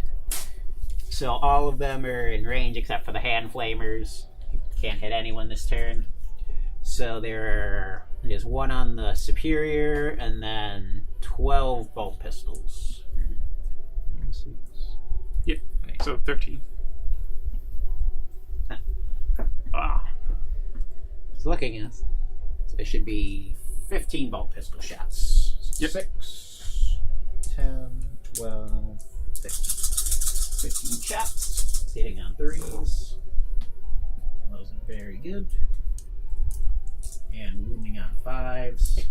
So all of them are in range except for the Hand Flamers. Can't hit anyone this turn. So there's 1 on the Superior and then 12 bolt pistols. Yep. So 13. Ah. It's looking at. So there should be 15 bolt pistol shots. Yep. 6, 10, 12, 15 shots. Hitting on 3s. Those are very good. And wounding on 5s.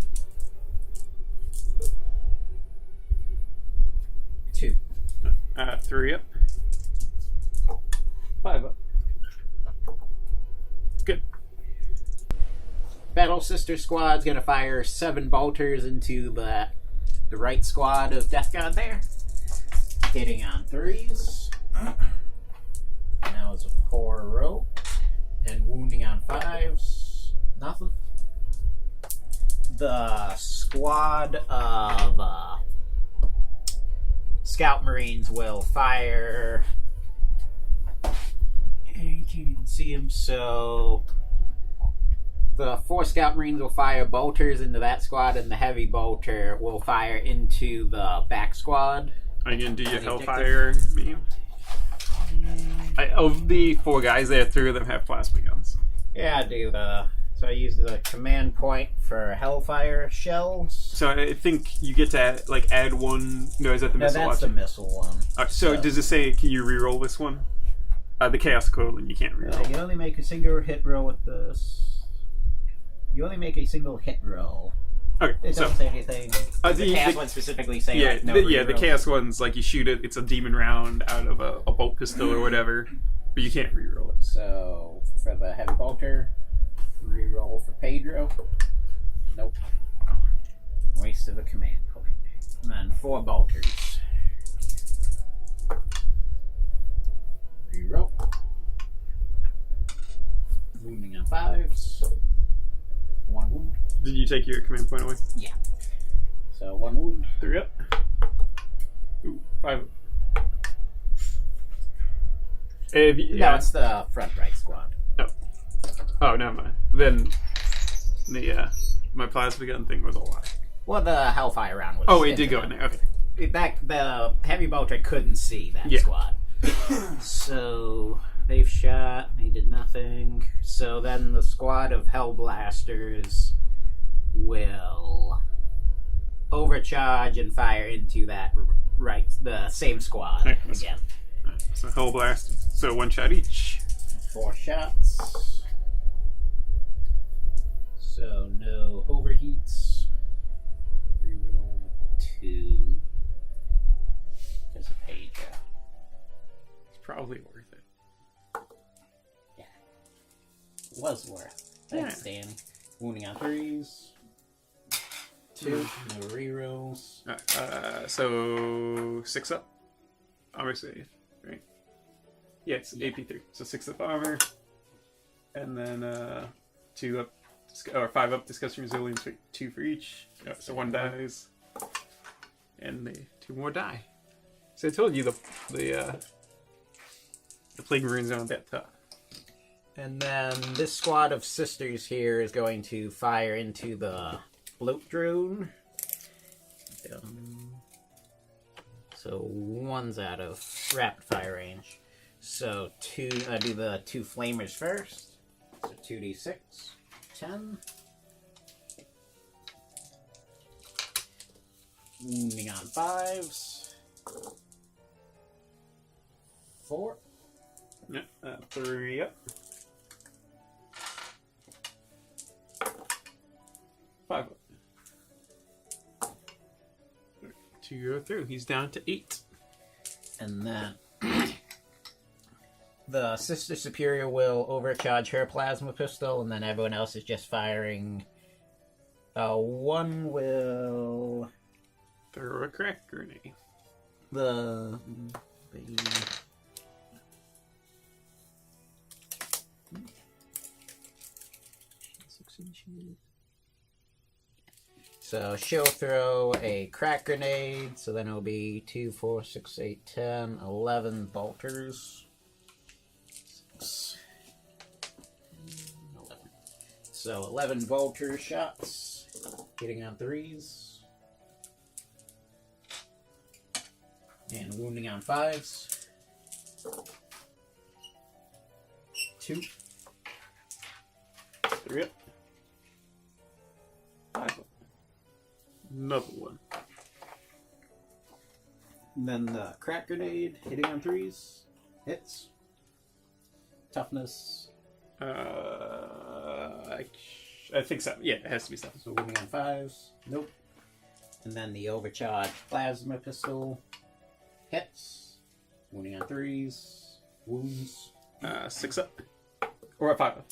2. 3 up. 5 up. Good. Battle Sister Squad's gonna fire 7 bolters into the right squad of Death God there. Hitting on 3s. Now it's a poor row. And wounding on 5s. Nothing. The squad of Scout Marines will fire. You can't even see him, so the 4 Scout Marines will fire bolters into that squad, and the heavy bolter will fire into the back squad. Are you gonna do your The Hellfire beam? Of the 4 guys there, 3 of them have plasma guns. Yeah, I do so I use the command point for Hellfire shells. So I think you get to add 1. No, is that the No, missile that's launcher? the missile one. So does it say, can you reroll this one? The Chaos Equivalent, you can't You reroll. can only make a single hit roll with this. You only make a single hit roll. Okay, It so don't say anything. Does the chaos the- one specifically say yeah, like, no the reroll? chaos one's like you shoot it. It's a demon round out of a bolt pistol or whatever, but you can't reroll it. So for the heavy bolter, reroll for Pedro. Nope. Waste of a command point. And then 4 bolters. Reroll. Wounding on 5s. 1 wound. Did you take your command point away? Yeah. So 1 wound. 3 up. Ooh, 5 up. If you, No, it's the front right squad. Oh, never mind. Then the my plasma gun thing was a lie. Well, the Hellfire round was. Oh, it did go in there. Okay. The heavy bolter couldn't see that Yeah. squad. So they've shot. They did nothing. So then the squad of Hellblasters will overcharge and fire into that the same squad Okay. again. Alright, so Hell Blast. So 1 shot each. 4 shots. So no overheats. Reroll 2. There's a page. It's probably worth it. Was worth. Thanks, Danny. Wounding on 3s. 2. No rerolls. So 6 up. Armor save, right? Yeah, it's AP3. So 6 up armor. And then 2 up, or 5 up disgusting resilience, 2 for each. So 1 dies. And the 2 more die. So I told you the plague runes aren't that tough. And then this squad of sisters here is going to fire into the bloat drone. So 1's out of rapid fire range. So do the 2 flamers first. So 2d6, 10. Wounding on 5s. 4. Yeah, 3 up. 5 up. 2 go through. He's down to 8. And then the Sister Superior will overcharge her plasma pistol, and then everyone else is just firing. 1 will Throw a crack grenade. the so she'll throw a crack grenade, so then it'll be 2, 4, 6, 8, 10, 11 bolters. 6, 11. So 11 bolter shots, hitting on 3s. And wounding on 5s. 2. 3 up. 5 up. Another 1. And then the crack grenade, hitting on 3s. Hits. Toughness. I think so. Yeah, it has to be so. So wounding on 5s. Nope. And then the overcharged plasma pistol. Hits. Wounding on 3s. Wounds. 6 up. Or 5 up.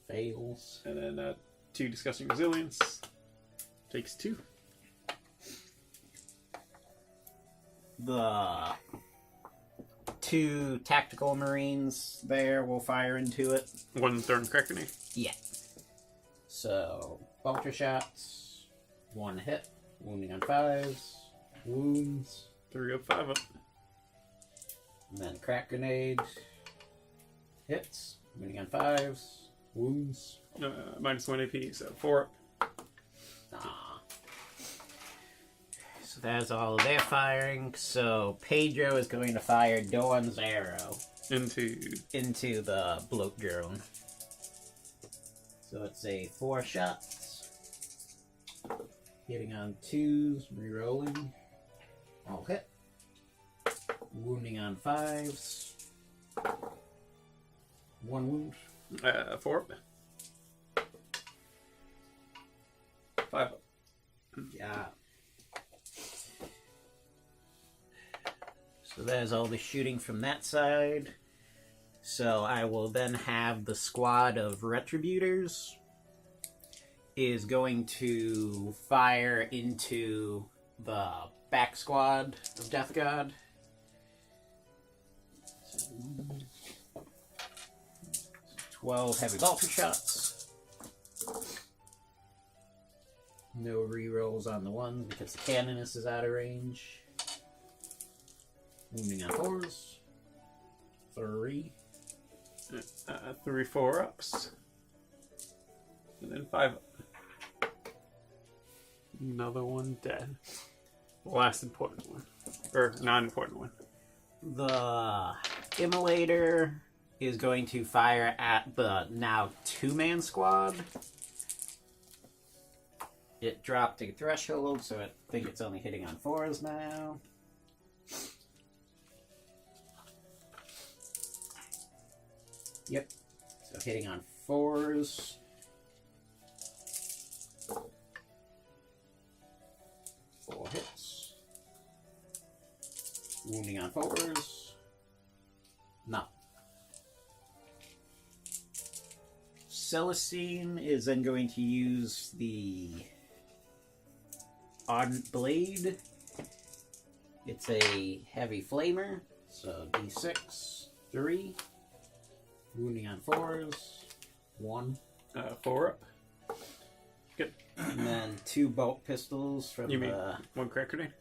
Fails. And then 2 disgusting resilience. Takes 2. The 2 tactical marines there will fire into it. 1 throwing crack grenade. Yeah. So, bolter shots. 1 hit. Wounding on 5s. Wounds. 3 up, 5 up. And then crack grenade. Hits. Wounding on 5s. Wounds. Minus 1 AP, so 4 up. So that's all of their firing. So Pedro is going to fire Dawn's arrow into the bloat drone. So it's a 4 shots. Hitting on 2s, rerolling. All hit. Wounding on 5s. 1 wound. 4 up. 5 up. Yeah. So there's all the shooting from that side. So I will then have the squad of Retributors is going to fire into the back squad of Death God. 12 heavy bolter shots. No rerolls on the ones because the Canonist is out of range. Wounding on 4s. 3. 3 4-ups. And then 5 up. Another one dead. The last important one. Or non-important one. The Immolator is going to fire at the now 2-man squad. It dropped a threshold, so I think it's only hitting on 4s now. Yep. So hitting on 4s. 4 hits. Wounding on 4s. No. Celestine is then going to use the Ardent Blade. It's a heavy flamer, so d6, 3. Wounding on 4s, 1. 4 up. Good. And then 2 bolt pistols from You mean 1 crack grenade?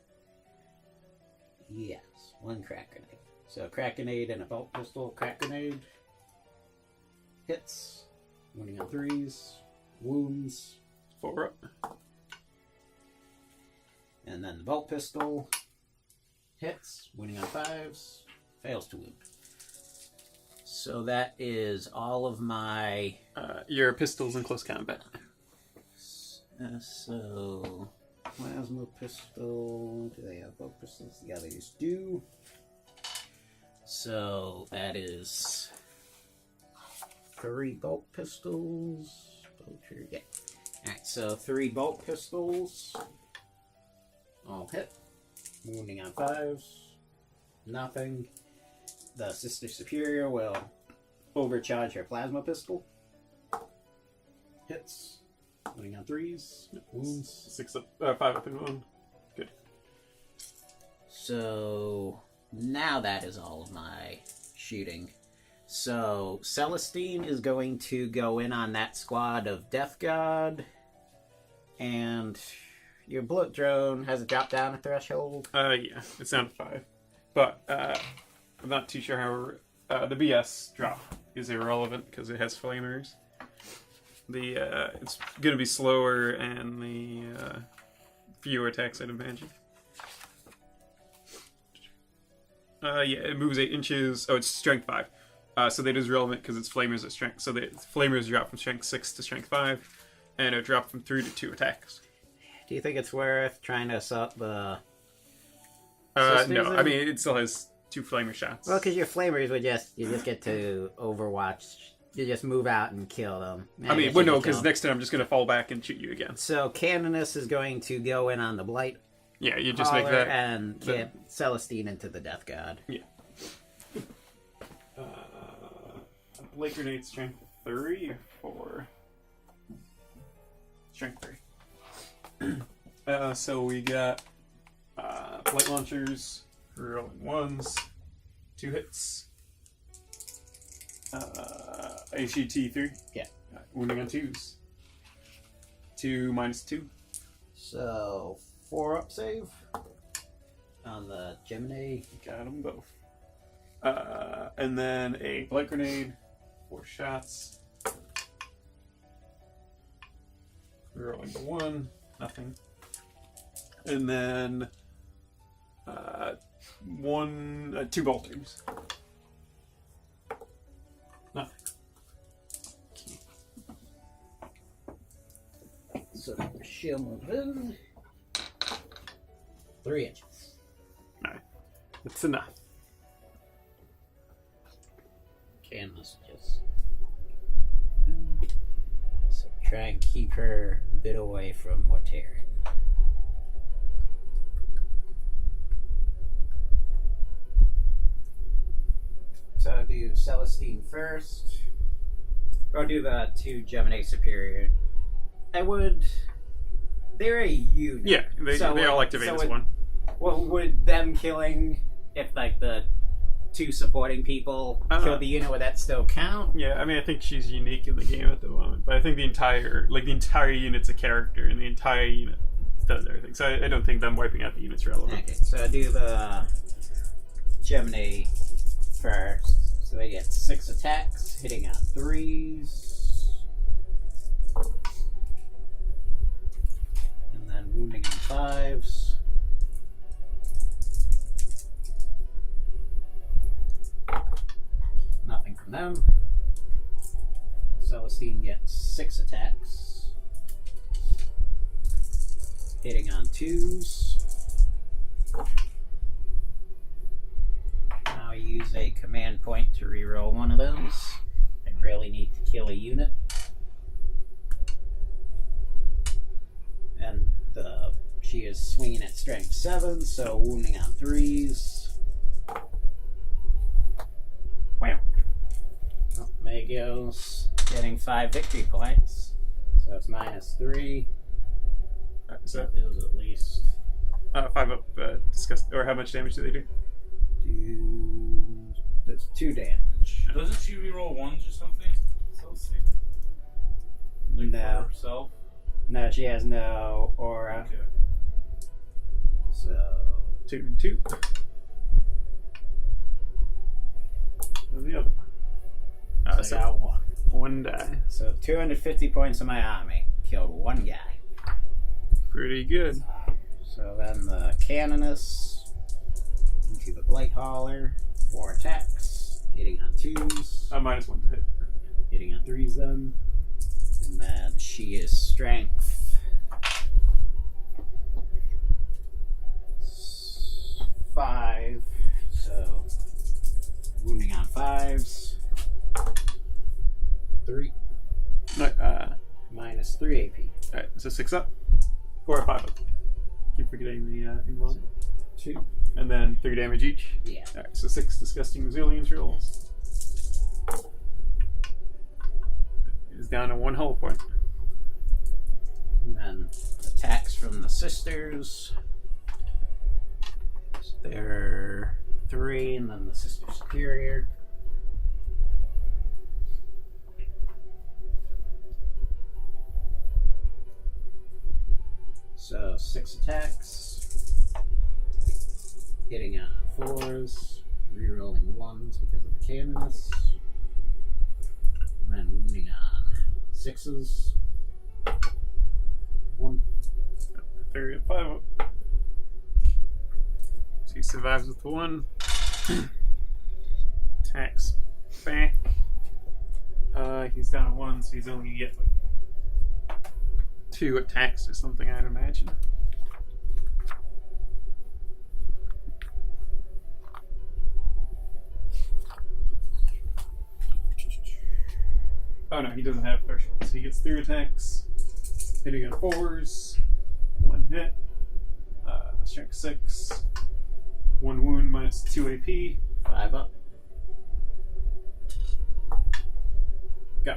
Yes, 1 crack grenade. So crack grenade and a bolt pistol, crack grenade. Hits. Wounding on 3s. Wounds. 4 up. And then the bolt pistol. Hits. Wounding on 5s. Fails to wound. So that is all of my... Your pistols in close combat. So... Plasma pistol. Do they have bolt pistols? The others do. So that is 3 bolt pistols. Bolter, yeah. Alright, so 3 bolt pistols. All hit. Wounding on 5s. Nothing. The Sister Superior will overcharge her plasma pistol. Hits. Wounding on 3s. Wounds. 6 up, 5 up and 1. Good. So now that is all of my shooting. So Celestine is going to go in on that squad of Death God. And your bullet drone has it dropped down a threshold? Yeah, it's down to 5. But, I'm not too sure how... the BS drop is irrelevant because it has flamers. It's going to be slower and the fewer attacks, I'd imagine. Yeah, it moves 8 inches. Oh, it's strength 5. So that is relevant because it's flamers at strength. So the flamers drop from strength 6 to strength 5, and it dropped from 3 to 2 attacks. Do you think it's worth trying to assault the... No, I mean, it still has 2 flamer shots. Well, because your flamers would you just get to overwatch. You just move out and kill them. I mean, well, no, because next time I'm just going to fall back and shoot you again. So Canonist is going to go in on the Blight. Yeah, you just make that... And get Celestine into the Death God. Yeah. Blade Grenade strength 3 or 4? Strength 3. So we got Blight Launchers, rolling 1s, 2 hits. HET 3. Yeah. Wounding on 2s. 2 minus 2. So 4 up save on the Gemini. Got them both. And then a Blight Grenade, 4 shots. Rolling 1, nothing. And then 2 bolters. Nothing. So shield moves in 3 inches. Alright. That's enough. Canvas just try and keep her a bit away from Mortarion. So I'll do Celestine first. Or I'll do the 2 Gemini Superior. They're a unit. Yeah, they all activate as one. Well, would them killing, if like the 2 supporting people kill the unit, would that still count? Yeah, I mean, I think she's unique in the game at the moment, but I think the entire unit's a character, and the entire unit does everything. So I don't think them wiping out the unit's relevant. Okay, so I'll do the Gemini first. So they get 6 attacks, hitting on 3s. And then wounding on 5s. Nothing from them. Celestine gets 6 attacks, hitting on 2s. Now I use a command point to reroll one of those. I really need to kill a unit. And she is swinging at strength 7, so wounding on 3s. Wow. Oh, there goes. Getting 5 victory points. So it's -3. So It was at least 5 up. Discussed. Or how much damage do they do? That's 2 damage. Doesn't she reroll 1s or something? Celestine? Like No. for herself? No, she has no aura. Okay. So 2 and 2. And the other. I So got 1. 1 die. So 250 points in my army. Killed 1 guy. Pretty good. So then the Canoness into the Blight Hauler. 4 attacks. Hitting on 2s. -1 to hit. Hitting on 3s then. And then she is strength 5. So wounding on 5s. 3. No, -3 AP. Alright, so 6 up. 4 or 5 up. Keep forgetting the involved. 2. And then 3 damage each. Yeah. Alright, so 6 disgusting resilience rolls. Is down to 1 hull point. And then attacks from the sisters. So they're 3, and then the sister superior. So 6 attacks. Hitting on 4s. Rerolling 1s because of the Canoness. And then wounding on 6s. 1. 3 and 5 up. So he survives with the 1. Attacks back. He's down to 1, so he's only gonna get like 2 attacks or something, I'd imagine. Oh no, he doesn't have threshold, so he gets 3 attacks. Hitting on 4s. 1 hit. Strength 6. 1 wound -2 AP. 5 up. Go.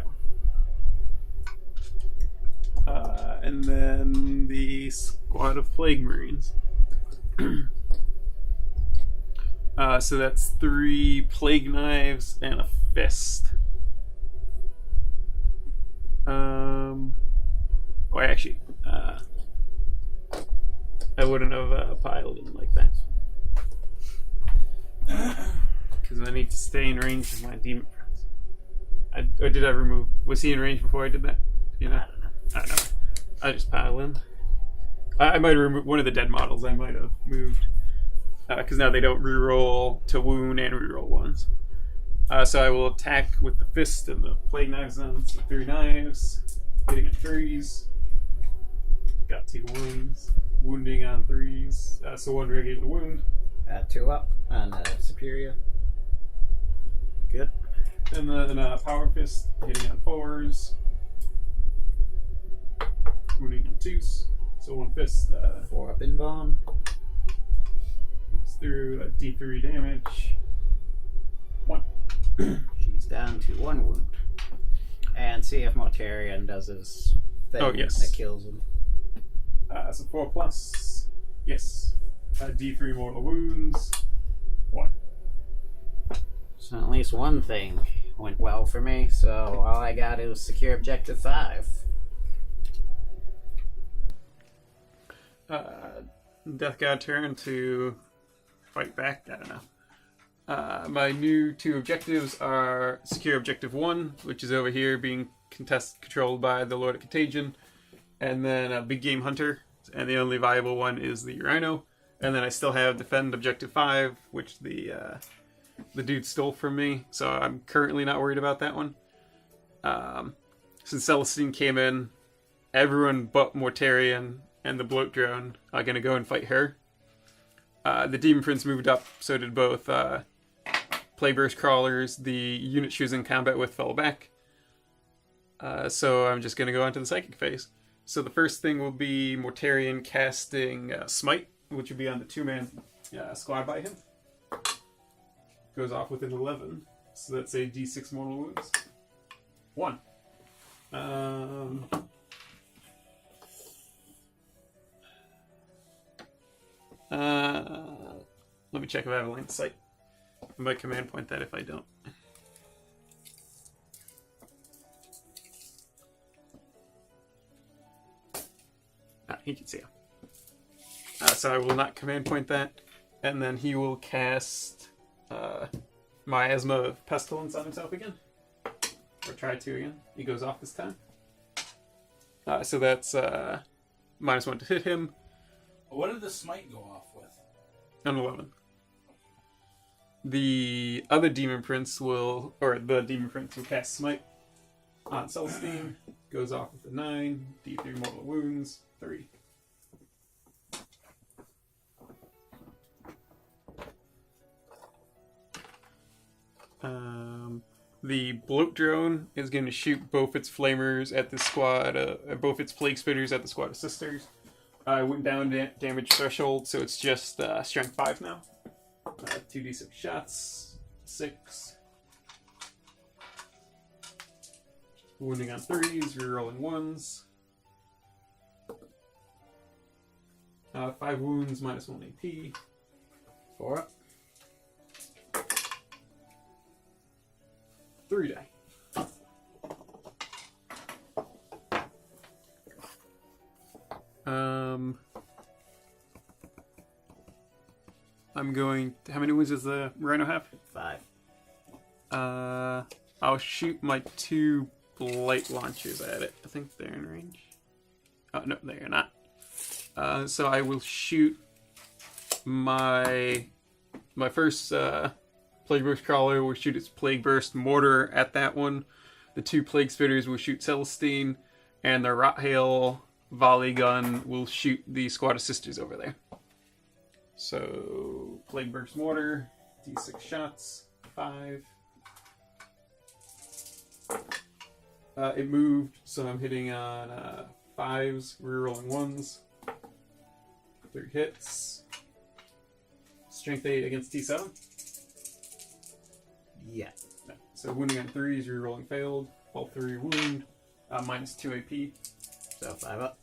And then the squad of Plague Marines. So that's 3 Plague Knives and a Fist. Or actually, I wouldn't have piled in like that. Because I need to stay in range of my demon friends. Or did I remove? Was he in range before I did that? You know? I don't know. I don't know. I just pile in. I might have removed one of the dead models. I might have moved. Because now they don't reroll to wound and reroll 1s. So I will attack with the Fist and the Plague Knives on. So 3 knives. Hitting at 3s. Got 2 wounds. Wounding on 3s. So 1 regular wound. 2 up on superior. Good. And then Power Fist hitting on 4s. twos. So one fist. 4 up in bomb. Moves through D3 damage. 1. She's down to 1 wound. And see if Mortarion does his thing Oh, yes. that kills him. So 4 plus. Yes. D3 mortal wounds. 1. So at least one thing went well for me, so all I got is secure objective 5. Death God turn to fight back. I don't know. My new 2 objectives are secure objective 1, which is over here being controlled by the Lord of Contagion, and then a big game hunter, and the only viable one is the Rhino. And then I still have defend objective 5, which the dude stole from me, so I'm currently not worried about that one. Since Celestine came in, everyone but Mortarion and the bloat drone are going to go and fight her. The Demon Prince moved up, so did both Playburst Crawlers. The unit she was in combat with fell back. So I'm just going to go on to the Psychic phase. So the first thing will be Mortarion casting Smite, which would be on the 2-man squad by him. Goes off with an 11. So that's a D6 mortal wounds. 1. Let me check if I have a line of sight. I might command point that if I don't. He can see him. So I will not command point that. And then he will cast Miasma of Pestilence on himself again. Or try to again. He goes off this time. So that's -1 to hit him. What did the smite go off with? An 11. The other Demon Prince will cast Smite on Celestine. Goes off with a 9. D3 mortal wounds. 3. The bloat drone is going to shoot both its flamers at the squad, both its plague spitters at the squad of sisters. I went down damage threshold, so it's just strength 5 now. 2d6 shots. 6. Wounding on 3s, rerolling 1s. 5 wounds, -1 AP. 4 up. 3 die. I'm going. How many wounds does the Rhino have? 5. I'll shoot my 2 blight launchers at it. I think they're in range. Oh no, they are not. So I will shoot my first Plague Burst Crawler will shoot its Plague Burst Mortar at that one. The 2 Plague Spitters will shoot Celestine, and the Rot Hail Volley Gun will shoot the Squad of Sisters over there. So, Plague Burst Mortar, D6 shots, 5. It moved, so I'm hitting on 5s, rerolling 1s. 3 hits. Strength 8 against T7. Yeah. No. So wounding on 3s, rerolling failed. All 3 wound. -2 AP. So 5 up.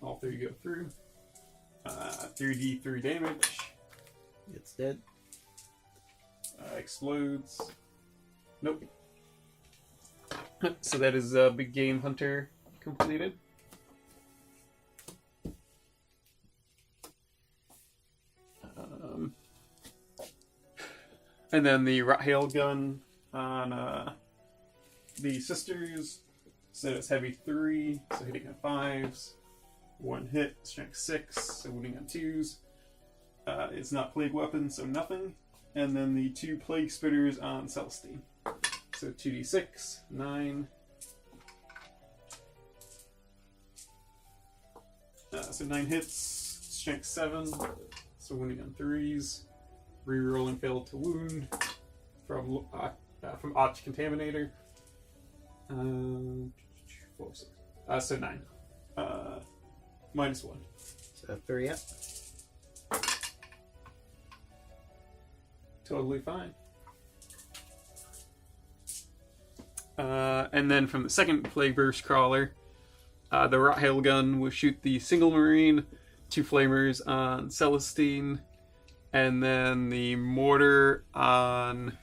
All 3 go through. 3d3 damage. It's dead. Explodes. Nope. So that is Big Game Hunter completed. And then the Rot Hail Gun on the Sisters. So it's heavy 3, so hitting on 5s. 1 hit, strength 6, so wounding on 2s. It's not Plague Weapon, so nothing. And then the 2 Plague Spitters on Celestine. So 2d6, 9. So 9 hits, strength 7, so wounding on 3s. Rerolling failed to wound from Arch Contaminator. 4, 6. So 9. -1. So 3 up. Totally fine. And then from the second Plague Burst Crawler, the Rot Hail Gun will shoot the single Marine, 2 Flamers on Celestine, and then the Mortar on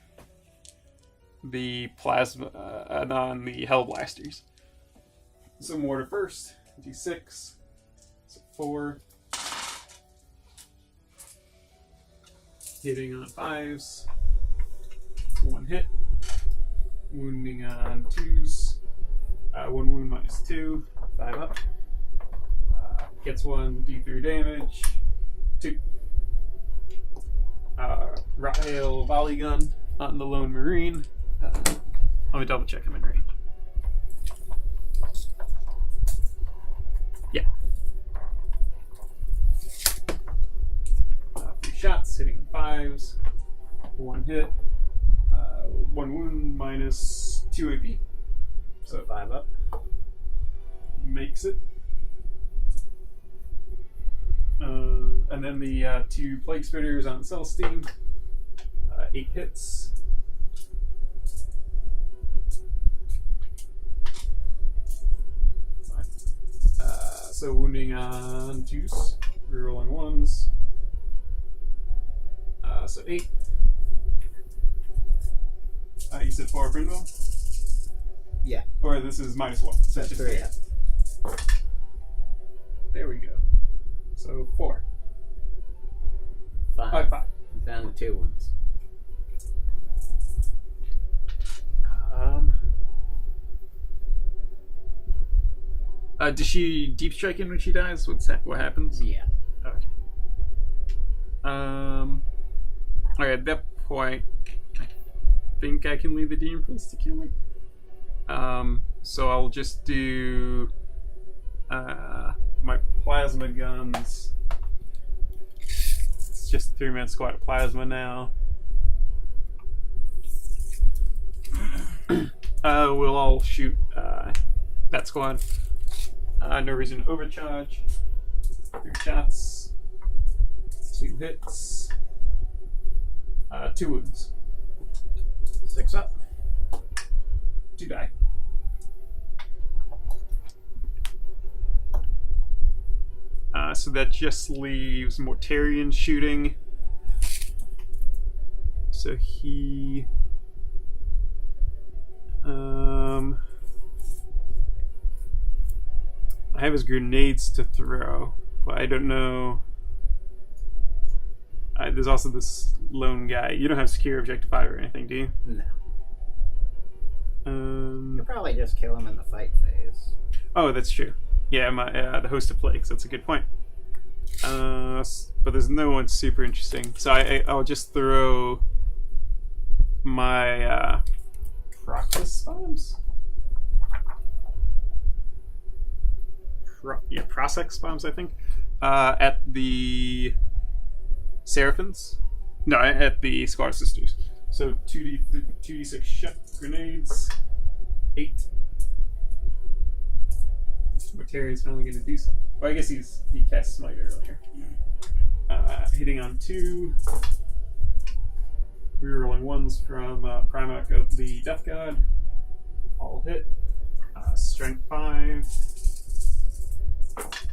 the Plasma, and on the Hellblasters. So Mortar first, D6, so 4. Hitting on 5s, 1 hit. Wounding on 2s, 1 wound -2, 5 up. Gets 1 D3 damage, 2. Rot Hail Volley Gun on the Lone Marine. Let me double check I'm in range. Yeah. 3 shots, hitting on 5s, 1 hit. 1 wound -2 AP. So 5 up. Makes it. And then the 2 Plague Spitters on Celestine. 8 hits. So wounding on 2s. Rerolling 1s. So 8. You said 4 Brindle? Yeah. Or this is -1. So That's just 3 8. up. There we go. So 4. 5. 5. Down to 2 ones. Does she deep strike in when she dies? What happens? Yeah. Okay. Alright, at that point, I think I can leave the Demon Prince to kill it. So I'll just do my plasma guns. It's just a 3-man squad of plasma now. We'll all shoot that squad. No reason to overcharge. 3 shots. 2 hits. 2 wounds. 6 up. 2 die. So that just leaves Mortarion shooting. So he... I have his grenades to throw, but I don't know. There's also this lone guy. You don't have secure objective 5 or anything, do you? No. You'll probably just kill him in the fight phase. Oh, that's true. Yeah, the host of plagues. That's a good point. But there's no one super interesting, so I'll just throw my Process bombs. Prosex bombs, I think, at the Seraphins. No, at the Squad Sisters. So 2d6 shot grenades. 8. Mortarion's finally going to do something. Well, I guess he cast Smite earlier. Hitting on 2. Rerolling 1s from Primarch of the Death God. All hit. Strength 5.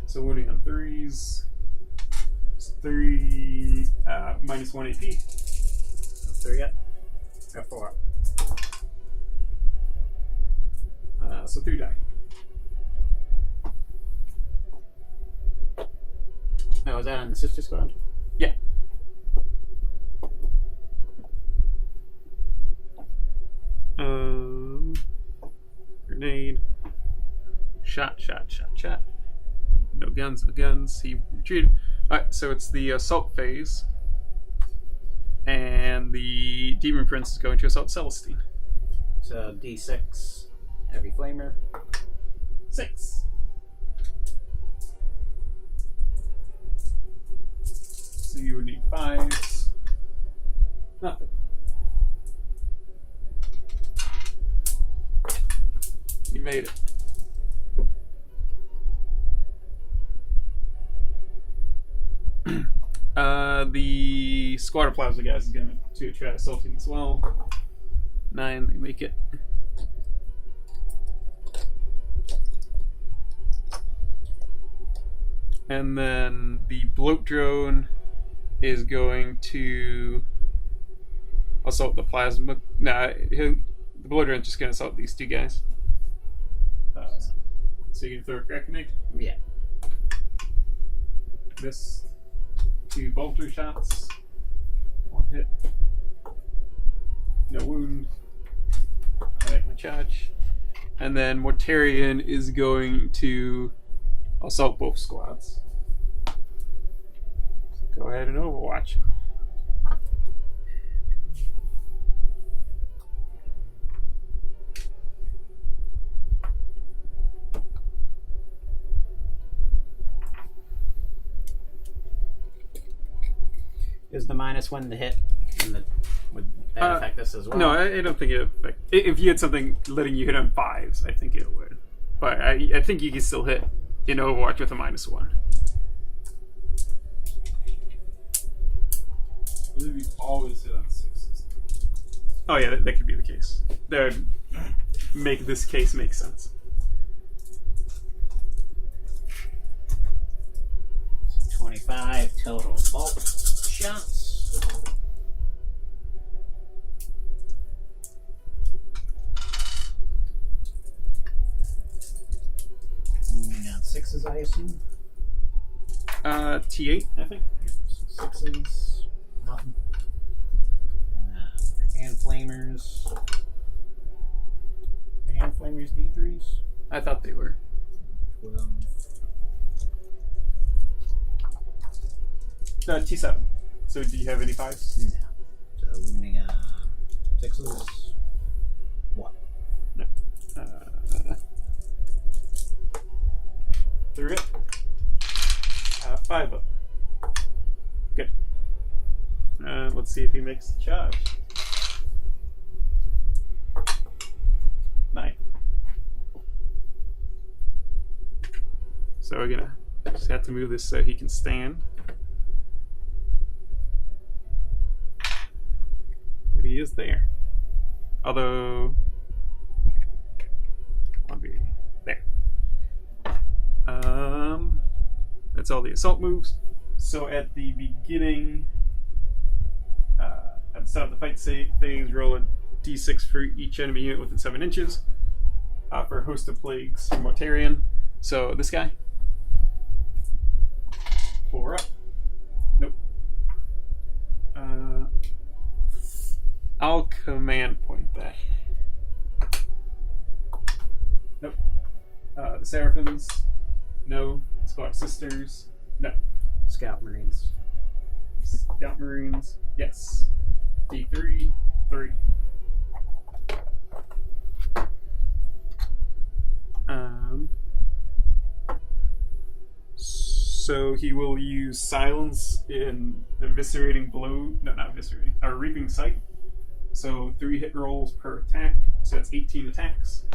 So wounding on 3s. 3 -1 AP. So 3 up. Or 4 up. So 3 die. Oh, was that on the Sister Squad? Yeah. Grenade. Shot. No guns. He retreated. Alright, so it's the assault phase. And the Demon Prince is going to assault Celestine. So D6, heavy flamer. 6. So you would need 5s. Nothing. You made it. The squad of plasma guys is going to try assaulting as well. 9, they make it. And then the bloat drone is going to assault the plasma. The bloat drone's just going to assault these two guys. So you can throw a crack grenade. Yeah. This 2 bolter shots. 1 hit. No wound. I like my charge. And then Mortarion is going to assault both squads. Go ahead and overwatch. Is the -1 the hit? And would that affect this as well? No, I don't think it affects. If you had something letting you hit on 5s, I think it would. But I think you can still hit in Overwatch with a -1. I believe you always hit on 6s. Oh yeah, that could be the case. That would make this case make sense. 25 total bolt shots. Moving on 6s, I assume. T8, I think. 6s. Nothing. Hand flamers. Hand flamers D3s. I thought they were. 12. T7. So do you have any 5s? No. So wounding 6s. What? No. 3 up. 5 up. Good. Let's see if he makes the charge. 9. So we're gonna just have to move this so he can stand. But he is there. Although, I'll be there. That's all the assault moves. So at the beginning, at the start of the fight phase, roll a d6 for each enemy unit within 7 inches. For a host of plagues from Mortarion. So this guy. 4 up. Nope. I'll command point that. Nope. The Seraphims. No. Squad Sisters. No. Scout Marines. Scout Marines. Yes. D3. 3. So he will use silence in eviscerating blow. No, not eviscerating. Reaping sight. So 3 hit rolls per attack. So that's 18 attacks.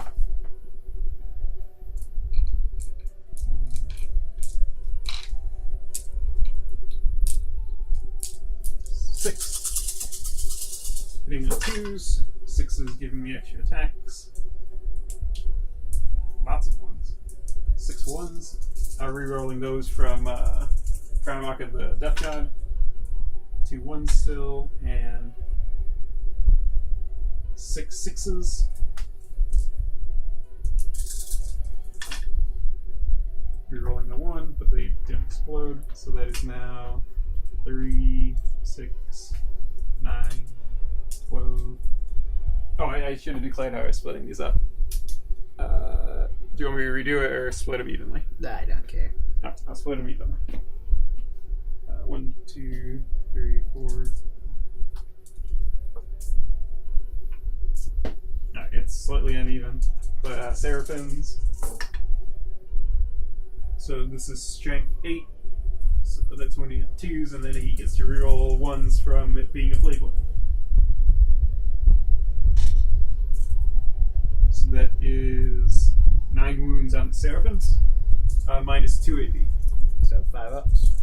Six. Hitting the 2s. 6s giving me extra attacks. Lots of 1s. 6 1s. Rerolling those from Primarch of the Death God. 2 1s still, and 6 6s. Rerolling the 1, but they didn't explode, so that is now 3, 6, 9, 12. Oh, I should have declared how I was splitting these up. Do you want me to redo it or split them evenly? I don't care. No, I'll split them evenly. 1, 2, 3, 4. Alright, it's slightly uneven. But Seraphims. So this is strength 8. So that's when he got 2s, and then he gets to reroll 1s from it being a plague weapon. So that is 9 wounds on the Seraphims, minus 2 AP. So 5 ups.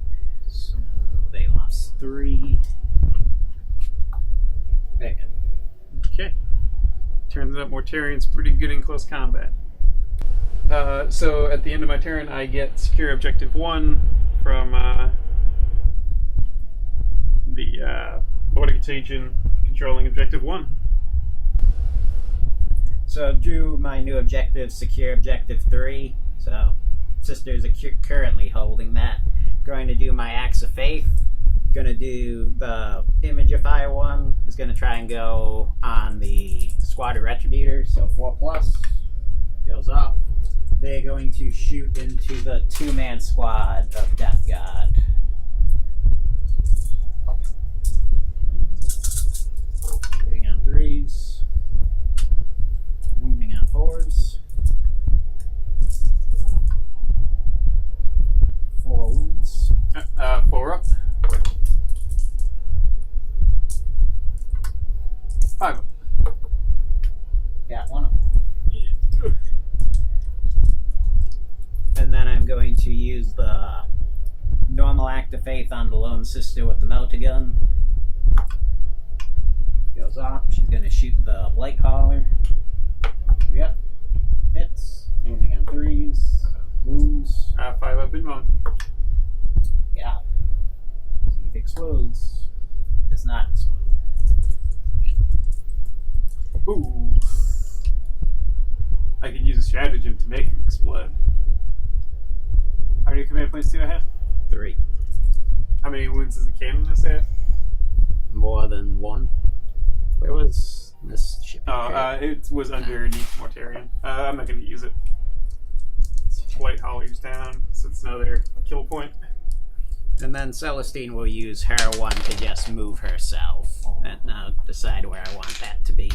Turns out Mortarion's pretty good in close combat. So at the end of my turn, I get secure objective 1 from the Border Contagion controlling objective 1. So drew my new objective, secure objective 3. So sisters are currently holding that. Going to do my Acts of Faith. Going to do the Image of Fire one. Is going to try and go on the Squad of Retributors. So 4+. Goes up. They're going to shoot into the 2-man squad of Death God. Hitting on 3s. Wounding on 4s. 4 wounds. 4 up. 5 up. Got 1 up. And then I'm going to use the normal Act of Faith on the Lone Sister with the Meltagun. Goes off. She's going to shoot the Blight Hauler. Yep. Hits. Wounding on 3s. Wounds. 5 up in 1. Yeah. See if it explodes. Does not explode. Ooh. I could use a stratagem to make him explode. How many command points do I have? 3. How many wounds does the cannon have? More than 1. Where was this ship? It was underneath Mortarion. I'm not going to use it. White Holly's down, so it's another kill point. And then Celestine will use her one to just move herself. And I'll decide where I want that to be.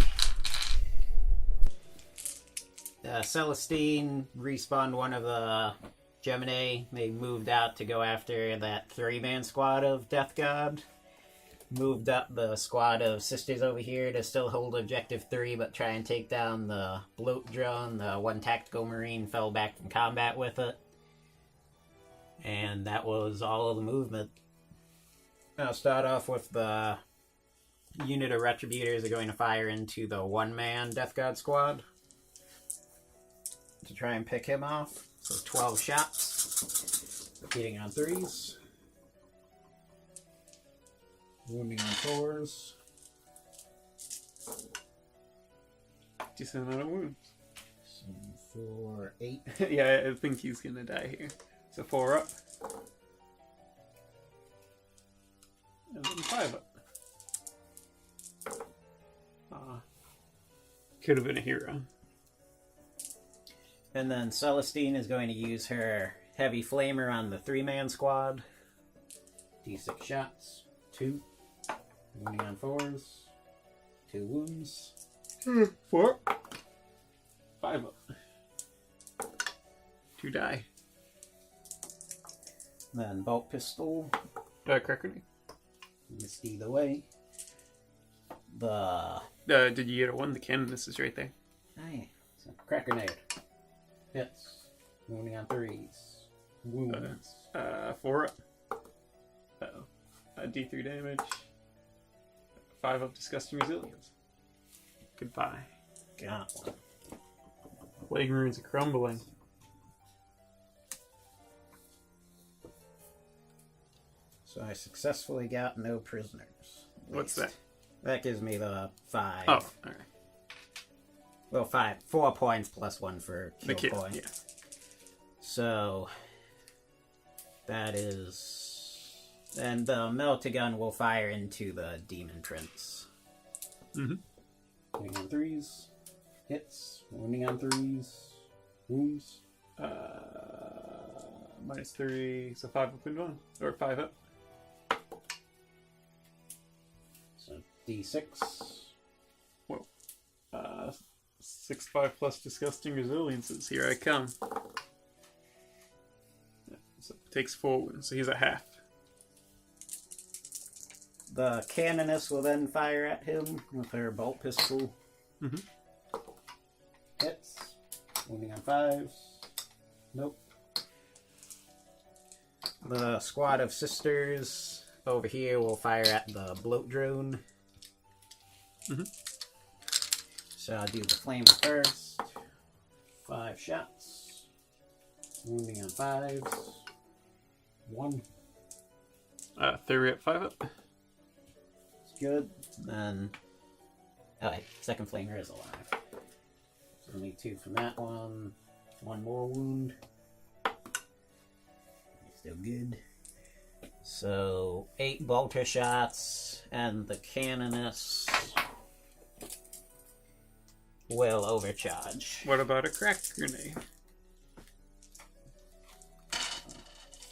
Celestine respawned one of the Gemini. They moved out to go after that 3-man squad of Death God. Moved up the squad of Sisters over here to still hold Objective 3, but try and take down the Bloat Drone. The 1 tactical Marine fell back from combat with it. And that was all of the movement. I'll start off with the unit of Retributors are going to fire into the 1-man Death God squad to try and pick him off. So 12 shots. Hitting on 3s. Wounding on 4s. Decent amount of wounds. 4, 8. Yeah, I think he's gonna die here. So 4 up. And then 5 up. Could have been a hero. And then Celestine is going to use her heavy flamer on the 3-man squad. D6 shots. 2. Wounding on 4s. 2 wounds. 4. 5 up. 2 die. Then bolt pistol. Crackerny. Missed either way. The Did you get a 1? The cannon, this is right there. Aye. So, crack grenade. Hits. Wounding on 3s. Wounds. 4 up. Uh-oh. D3 damage. 5 up disgusting resilience. Goodbye. Got 1. Plague runes are crumbling. So I successfully got no prisoners. What's that? That gives me the 5. Oh, alright. Well, 4 points plus 1 for kill The kill, point. yeah. So that is... And the Meltagun will fire into the Demon Prince. Mm-hmm. Wounding on 3s. Hits. Wounding on 3s. Wounds. -3, so 5 up and 1. Or 5 up. So D6. Whoa. 6, 5 plus disgusting resiliences. Here I come. Yeah, so it takes 4 wounds, so he's at half. The Canoness will then fire at him with her bolt pistol. Mm-hmm. Hits. Wounding on 5s. Nope. The squad of sisters over here will fire at the Bloat Drone. Mm-hmm. So I'll do the flame first. 5 shots. Wounding on 5s. 1. 3 up, 5 up. It's good. Then, oh wait, second flamer is alive. So only 2 from that one. 1 more wound. Still good. So 8 bolter shots, and the canoness will overcharge. What about a crack grenade?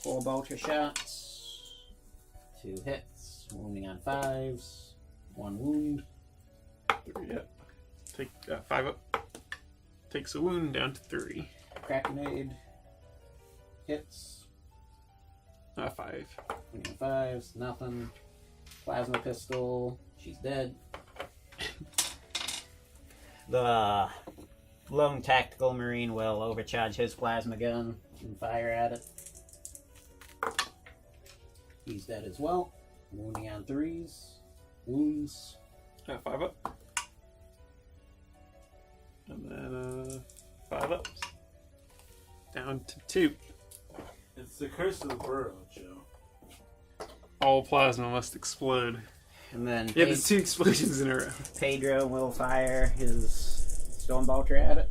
4 bolter shots. 2 hits. Wounding on 5s. 1 wound. 3 up. Take 5 up. Takes a wound down to 3. Crack grenade. Hits. 5. Wounding on 5s. Nothing. Plasma pistol. She's dead. The lone tactical marine will overcharge his plasma gun and fire at it. He's dead as well. Wounding on 3s. Wounds. 5 up. And then 5 up. Down to 2. It's the curse of the Burrow, Joe. All plasma must explode. And then Yeah, there's 2 explosions in a row. Pedro will fire his stone bolter at it.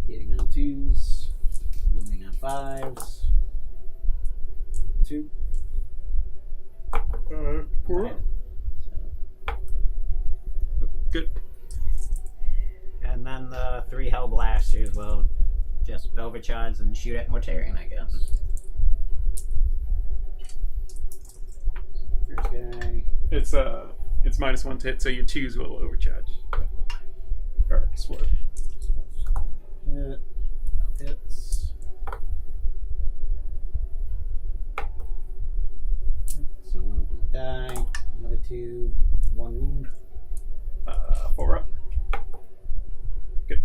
Hitting on 2s. Wounding on 5s. 2. 4 up. Good. And then the 3 hell blasters will just overcharge and shoot at Mortarion, I guess. First guy. It's -1 to hit, so your 2s will overcharge. Or explode. Hit. Hits. So 1 of them will die. Another 2. 1 wound. 4 up. Good.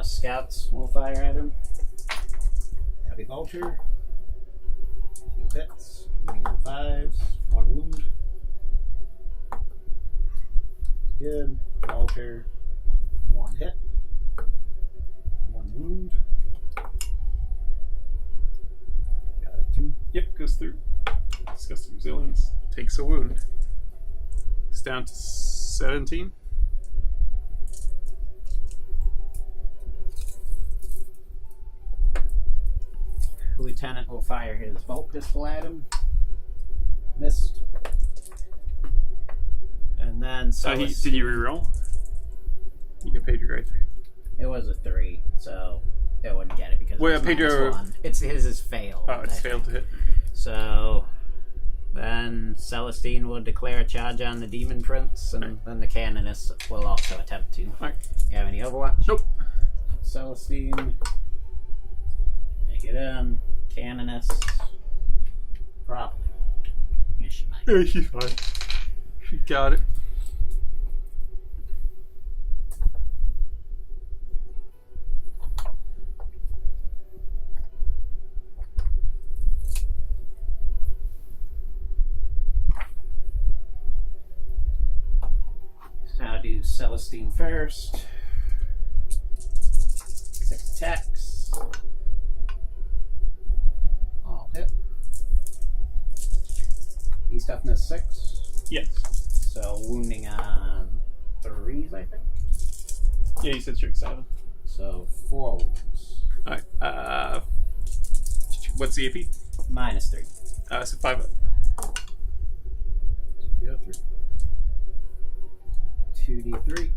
Scouts will fire at him. Heavy bolter. 2 hits. Wounding on 5s. 1 wound. Good. Bolter. 1 hit. 1 wound. Got a 2. Yep, goes through. Disgusting resilience. Takes a wound. It's down to 17. Lieutenant will fire his bolt pistol at him. Missed. And then Did you reroll? You get Pedro right there. it was a 3, so it wouldn't get it because Well, it was Pedro- -1. It's his is failed. Oh, it's I failed to think. hit. So then Celestine will declare a charge on the Demon Prince, and then the Canoness will also attempt to. Alright. You have any Overwatch? Nope. Celestine. Make it in. Canoness. Probably. Yeah, she might. Yeah, she's fine. She got it. So I'll do Celestine first. 6 attacks. All hit. He's toughness 6. Yes. So wounding on 3s, I think. Yeah, you said strength 7. So 4 wounds. Alright. What's the AP? -3. So 5 up. Go through. 2d3.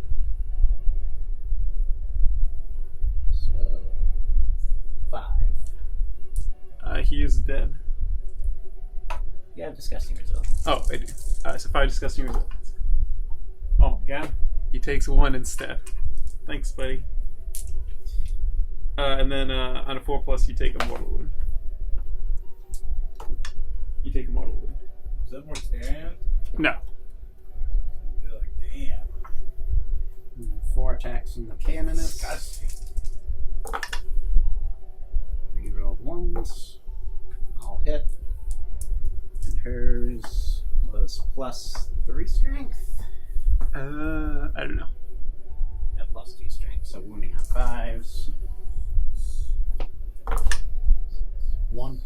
So 5. He is dead. You have disgusting results. Oh, I do. So 5 disgusting results. Oh my god. He takes 1 instead. Thanks, buddy. And then on a 4+, you take a mortal wound. You take a mortal wound. Is that Mortarion? No. You're like, damn. 4 attacks from the Canoness. Disgusting. Rerolled 1s. All hit. And hers has +3 strength. I don't know. Yeah, +2 strength, so wounding on 5s. 1.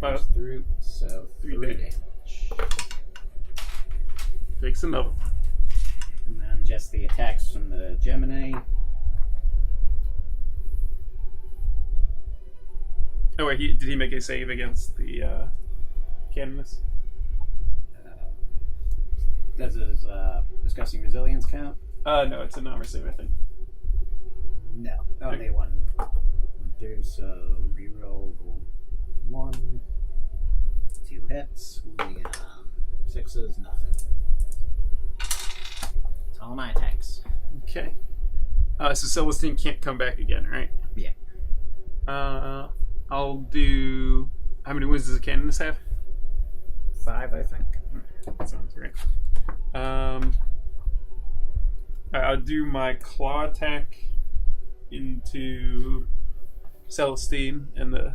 But Through, so 3 damage. damage. takes another. And then just the attacks from the Gemini. Oh wait, did he make a save against the canoness? Does his discussing resilience count? No, it's a number save, I think. No, only one went through, so reroll 1, 2 hits, wounding on 6s, nothing. That's all my attacks. Okay. So Celestine can't come back again, right? Yeah. I'll do. How many wounds does a canoness have? 5, I think. That sounds right. I'll do my claw attack into Celestine and the.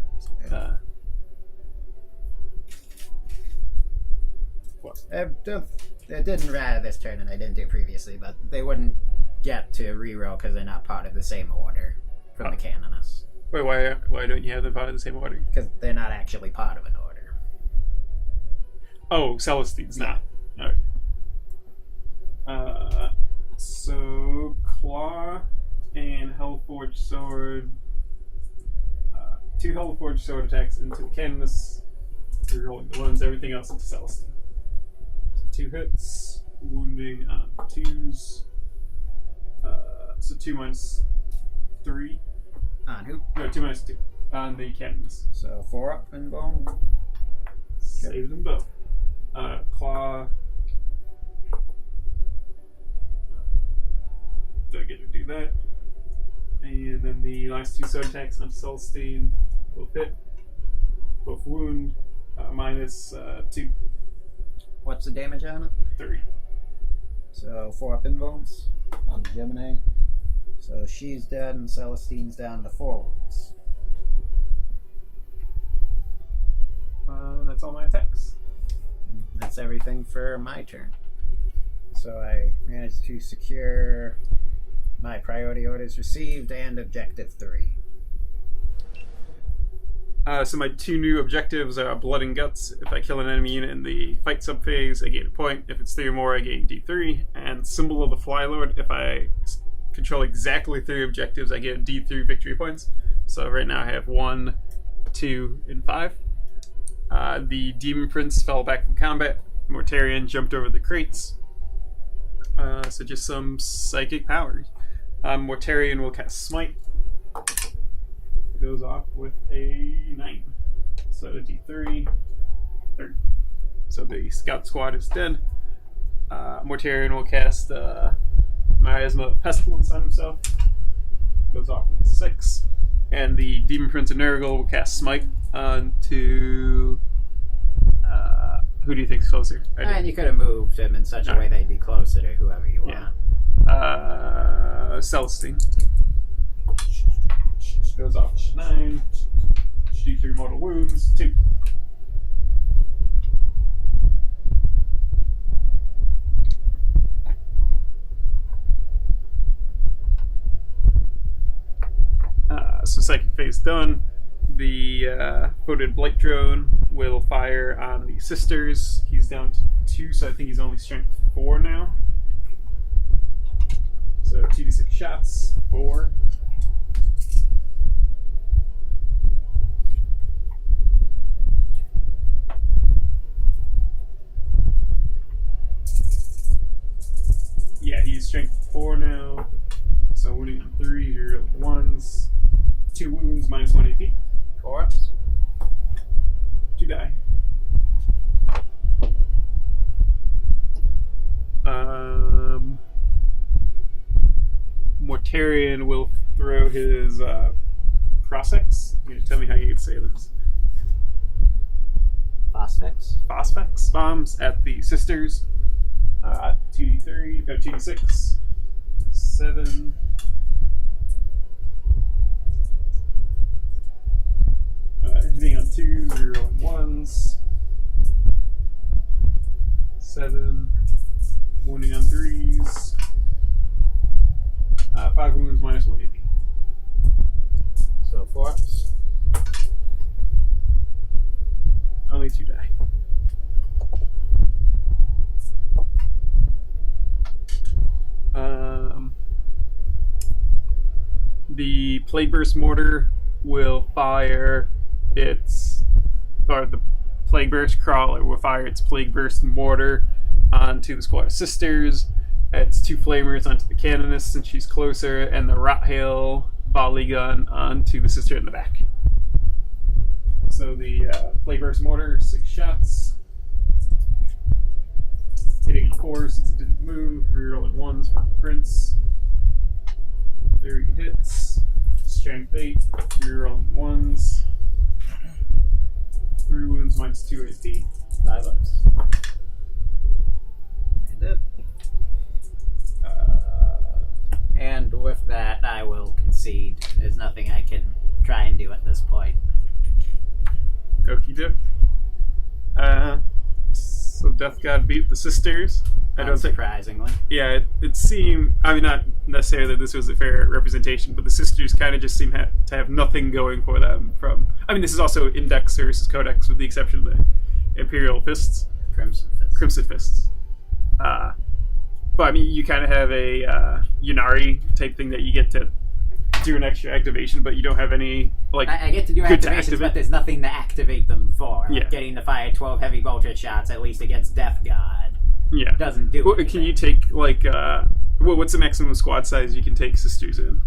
What? It didn't this turn, and I didn't do previously, but they wouldn't get to reroll because they're not part of the same order from the canoness. Wait, why don't you have them part of the same order? Because they're not actually part of an order. Oh, Celestine's not. Okay. So claw and Hellforged sword. 2 Hellforged sword attacks into the canoness. Rerolling the ones, everything else into Celestine. So 2 hits, wounding on 2s. So 2 minus 3. On who? No, 2 minus 2 on the canoness. So 4 up and bone. Save them both. Claw. Don't get to do that. And then the last 2 sword attacks on Celestine. Both hit. Both wound. Minus 2. What's the damage on it? 3. So 4 up in bones on the Gemini. So she's dead and Celestine's down to 4 wounds. That's all my attacks. That's everything for my turn. So I managed to secure my priority orders received and objective 3. So my 2 new objectives are Blood and Guts. If I kill an enemy unit in the fight subphase, I gain a point. If it's 3 or more, I gain D3. And Symbol of the Flylord, if I control exactly 3 objectives, I get D3 victory points. So right now I have 1, 2, and 5. The Demon Prince fell back from combat. Mortarion jumped over the crates. So just some psychic powers. Mortarion will cast Smite. It goes off with a 9. So D3, 30. So the scout squad is dead. Mortarion will cast Miasma of Pestilence on himself. Goes off with a 6. And the Demon Prince of Nurgle will cast Smite onto. Who do you think's closer? And you could have moved them in such a way they'd be closer to whoever you want. Celestine. Goes off with 9. D3 mortal wounds, 2. So second phase done. The voted Blight Drone will fire on the sisters. He's down to 2, so I think he's only strength 4 now. So 2d6 shots, 4. Yeah, he's strength 4 now. So wounding on 3, you're 1s. 2 wounds, minus 1 AP. 4 ups. 2 die. Mortarion will throw his Prospex. You tell me how you say this. Phosphex. Phosphex bombs at the sisters. 2d3, no, 2d6, 7. Hitting on 2s, 0 and 1s. 7. Wounding on 3s. 5 wounds minus 1 AP. So 4. Only 2 die. The Plague Burst Mortar will fire the Plague Burst Crawler will fire its Plague Burst Mortar onto the squad of sisters. It's 2 flamers onto the canoness since she's closer, and the Rot Hail volley gun onto the sister in the back. So the Plague Burst Mortar, 6 shots. Hitting 4 since it didn't move. Rerolling 1s for the Prince. 30 hits. Strength 8. Rerolling 1s. 3 wounds minus 2 AP. 5 ups. And with that, I will concede. There's nothing I can try and do at this point. Okie doke. So Death God beat the sisters. I don't think. Surprisingly. Yeah, it seemed. I mean, not necessarily that this was a fair representation, but the sisters kind of just seem to have nothing going for them. From. I mean, this is also Index versus Codex, with the exception of the Imperial Fists. Crimson Fists. But I mean, you kind of have a Yunari type thing that you get to do an extra activation, but you don't have any like. I get to do activations, but there's nothing to activate them for. Like getting to fire 12 heavy bolter shots, at least against Death God. Yeah, doesn't do. Well, can you take like what's the maximum squad size you can take sisters in?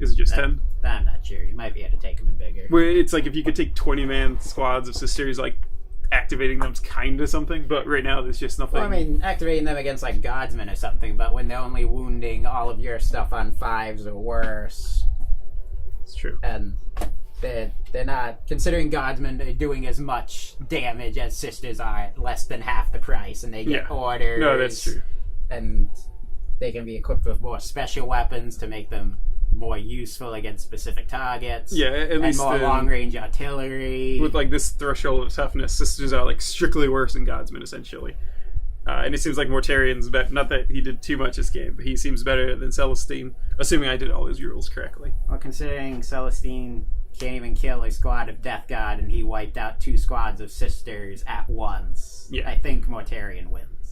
Is it just 10? I'm not sure. You might be able to take them in bigger. Well, it's like if you could take 20-man squads of sisters, like activating them's kind of something. But right now, there's just nothing. Well, I mean, activating them against like guardsmen or something. But when they're only wounding all of your stuff on 5s or worse, it's true. And they're not considering guardsmen are doing as much damage as sisters are at less than half the price, and they get orders. No, that's true. And they can be equipped with more special weapons to make them more useful against specific targets. Yeah, at least more long-range artillery. With like this threshold of toughness, sisters are like strictly worse than guardsmen essentially. And it seems like Mortarion's better. Not that he did too much this game, but he seems better than Celestine, assuming I did all his rules correctly. Well, considering Celestine can't even kill a squad of Death God, and he wiped out 2 squads of sisters at once, I think Mortarion wins.